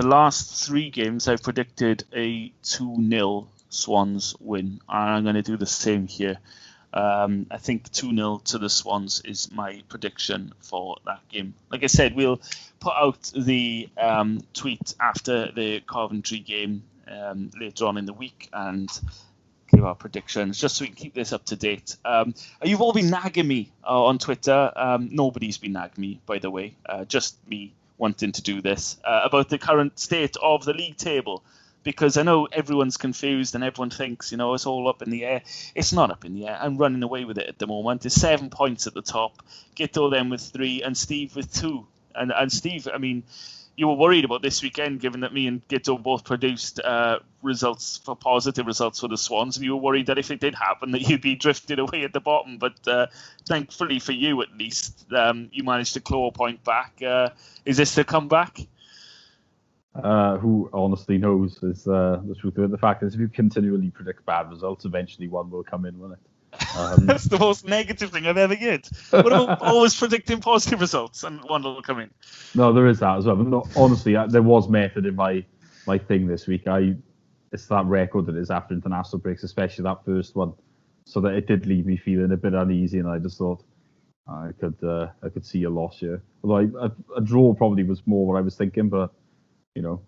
last three games, I predicted a 2-0 Swans win. I'm going to do the same here. I think 2-0 to the Swans is my prediction for that game. Like I said, we'll put out the tweet after the Coventry game later on in the week and give our predictions, just so we can keep this up to date. You've all been nagging me on Twitter. Nobody's been nagging me, by the way. Just me wanting to do this about the current state of the league table. Because I know everyone's confused and everyone thinks, it's all up in the air. It's not up in the air. I'm running away with it at the moment. There's 7 points at the top. Guto then with 3 and Steve with 2. And Steve, I mean, you were worried about this weekend, given that me and Guto both produced positive results for the Swans, and you were worried that if it did happen, that you'd be drifted away at the bottom. But thankfully for you, at least, you managed to claw a point back. Is this the comeback? Who honestly knows is the truth of it. The fact is, if you continually predict bad results, eventually one will come in, won't it? That's the most negative thing I've ever heard. What about always predicting positive results and one will come in? No, there is that as well. But no, honestly, there was method in my thing this week. It's that record that is after international breaks, especially that first one, so that it did leave me feeling a bit uneasy, and I just thought I could see a loss here. Although a draw probably was more what I was thinking, but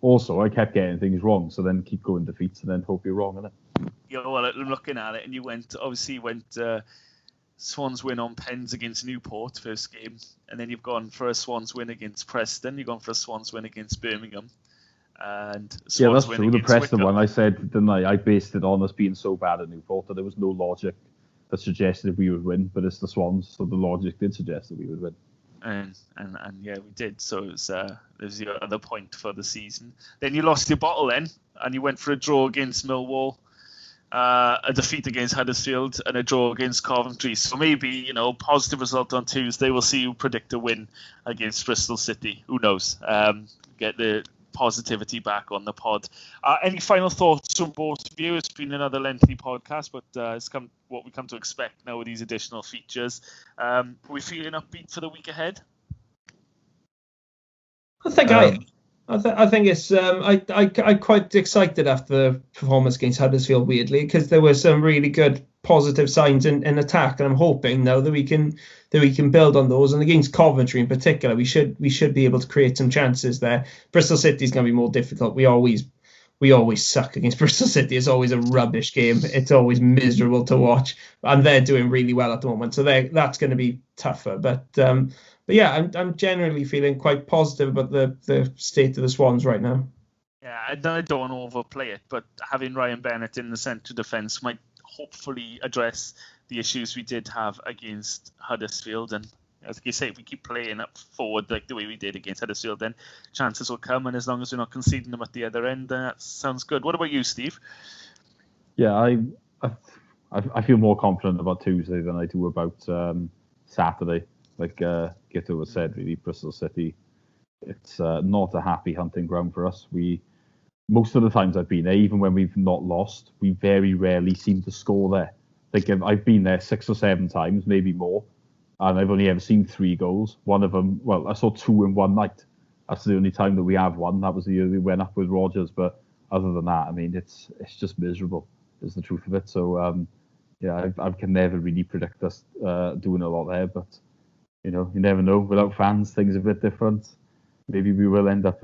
also I kept getting things wrong, so then keep going defeats and then hope you're wrong, innit? Well, I'm looking at it, and you went Swans win on pens against Newport first game, and then you've gone for a Swans win against Preston. You've gone for a Swans win against Birmingham, and Swans that's true. The Preston Wickham one, I said, didn't I? I based it on us being so bad at Newport that there was no logic that suggested we would win, but it's the Swans, so the logic did suggest that we would win. And yeah, we did. So it was your other point for the season. Then you lost your bottle then, and you went for a draw against Millwall, a defeat against Huddersfield, and a draw against Coventry. So maybe, positive result on Tuesday. We'll see you predict a win against Bristol City. Who knows? Get the positivity back on the pod. Any final thoughts from both of you? It's been another lengthy podcast, but it's what we come to expect now with these additional features. Are we feeling upbeat for the week ahead? I think it's I'm quite excited after the performance against Huddersfield, weirdly, because there were some really good positive signs in attack, and I'm hoping now that we can build on those. And against Coventry in particular, we should be able to create some chances there. Bristol City is going to be more difficult. We always suck against Bristol City. It's always a rubbish game. It's always miserable to watch, and they're doing really well at the moment, so that's going to be tougher. But yeah, I'm generally feeling quite positive about the state of the Swans right now. Yeah, I don't want to overplay it, but having Ryan Bennett in the centre defence might hopefully address the issues we did have against Huddersfield, and as you say, if we keep playing up forward like the way we did against Huddersfield, then chances will come. And as long as we're not conceding them at the other end, that sounds good. What about you, Steve? Yeah, I feel more confident about Tuesday than I do about Saturday. Like Guto has said, really, Bristol City, it's not a happy hunting ground for us. Most of the times I've been there, even when we've not lost, we very rarely seem to score there. Like I've been there 6 or 7 times, maybe more, and I've only ever seen 3 goals. One of them, well, I saw 2 in one night. That's the only time that we have won. That was the year we went up with Rodgers. But other than that, I mean, it's just miserable, is the truth of it. So, I can never really predict us doing a lot there. But, you never know. Without fans, things are a bit different. Maybe we will end up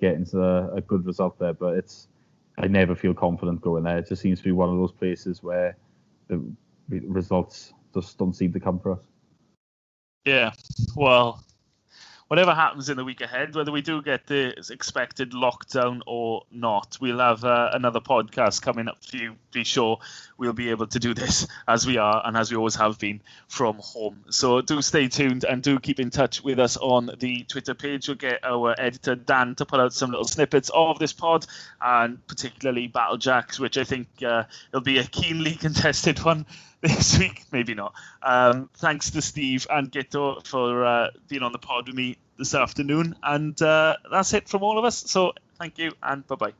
getting a good result there. But I never feel confident going there. It just seems to be one of those places where the results just don't seem to come for us. Yeah, well, whatever happens in the week ahead, whether we do get the expected lockdown or not, we'll have another podcast coming up for you. Be sure we'll be able to do this as we are and as we always have been from home. So do stay tuned and do keep in touch with us on the Twitter page. We'll get our editor Dan to put out some little snippets of this pod, and particularly Battle Jacks, which I think it'll be a keenly contested one this week, maybe not. Thanks to Steve and Guto for being on the pod with me this afternoon. And that's it from all of us. So thank you and bye-bye.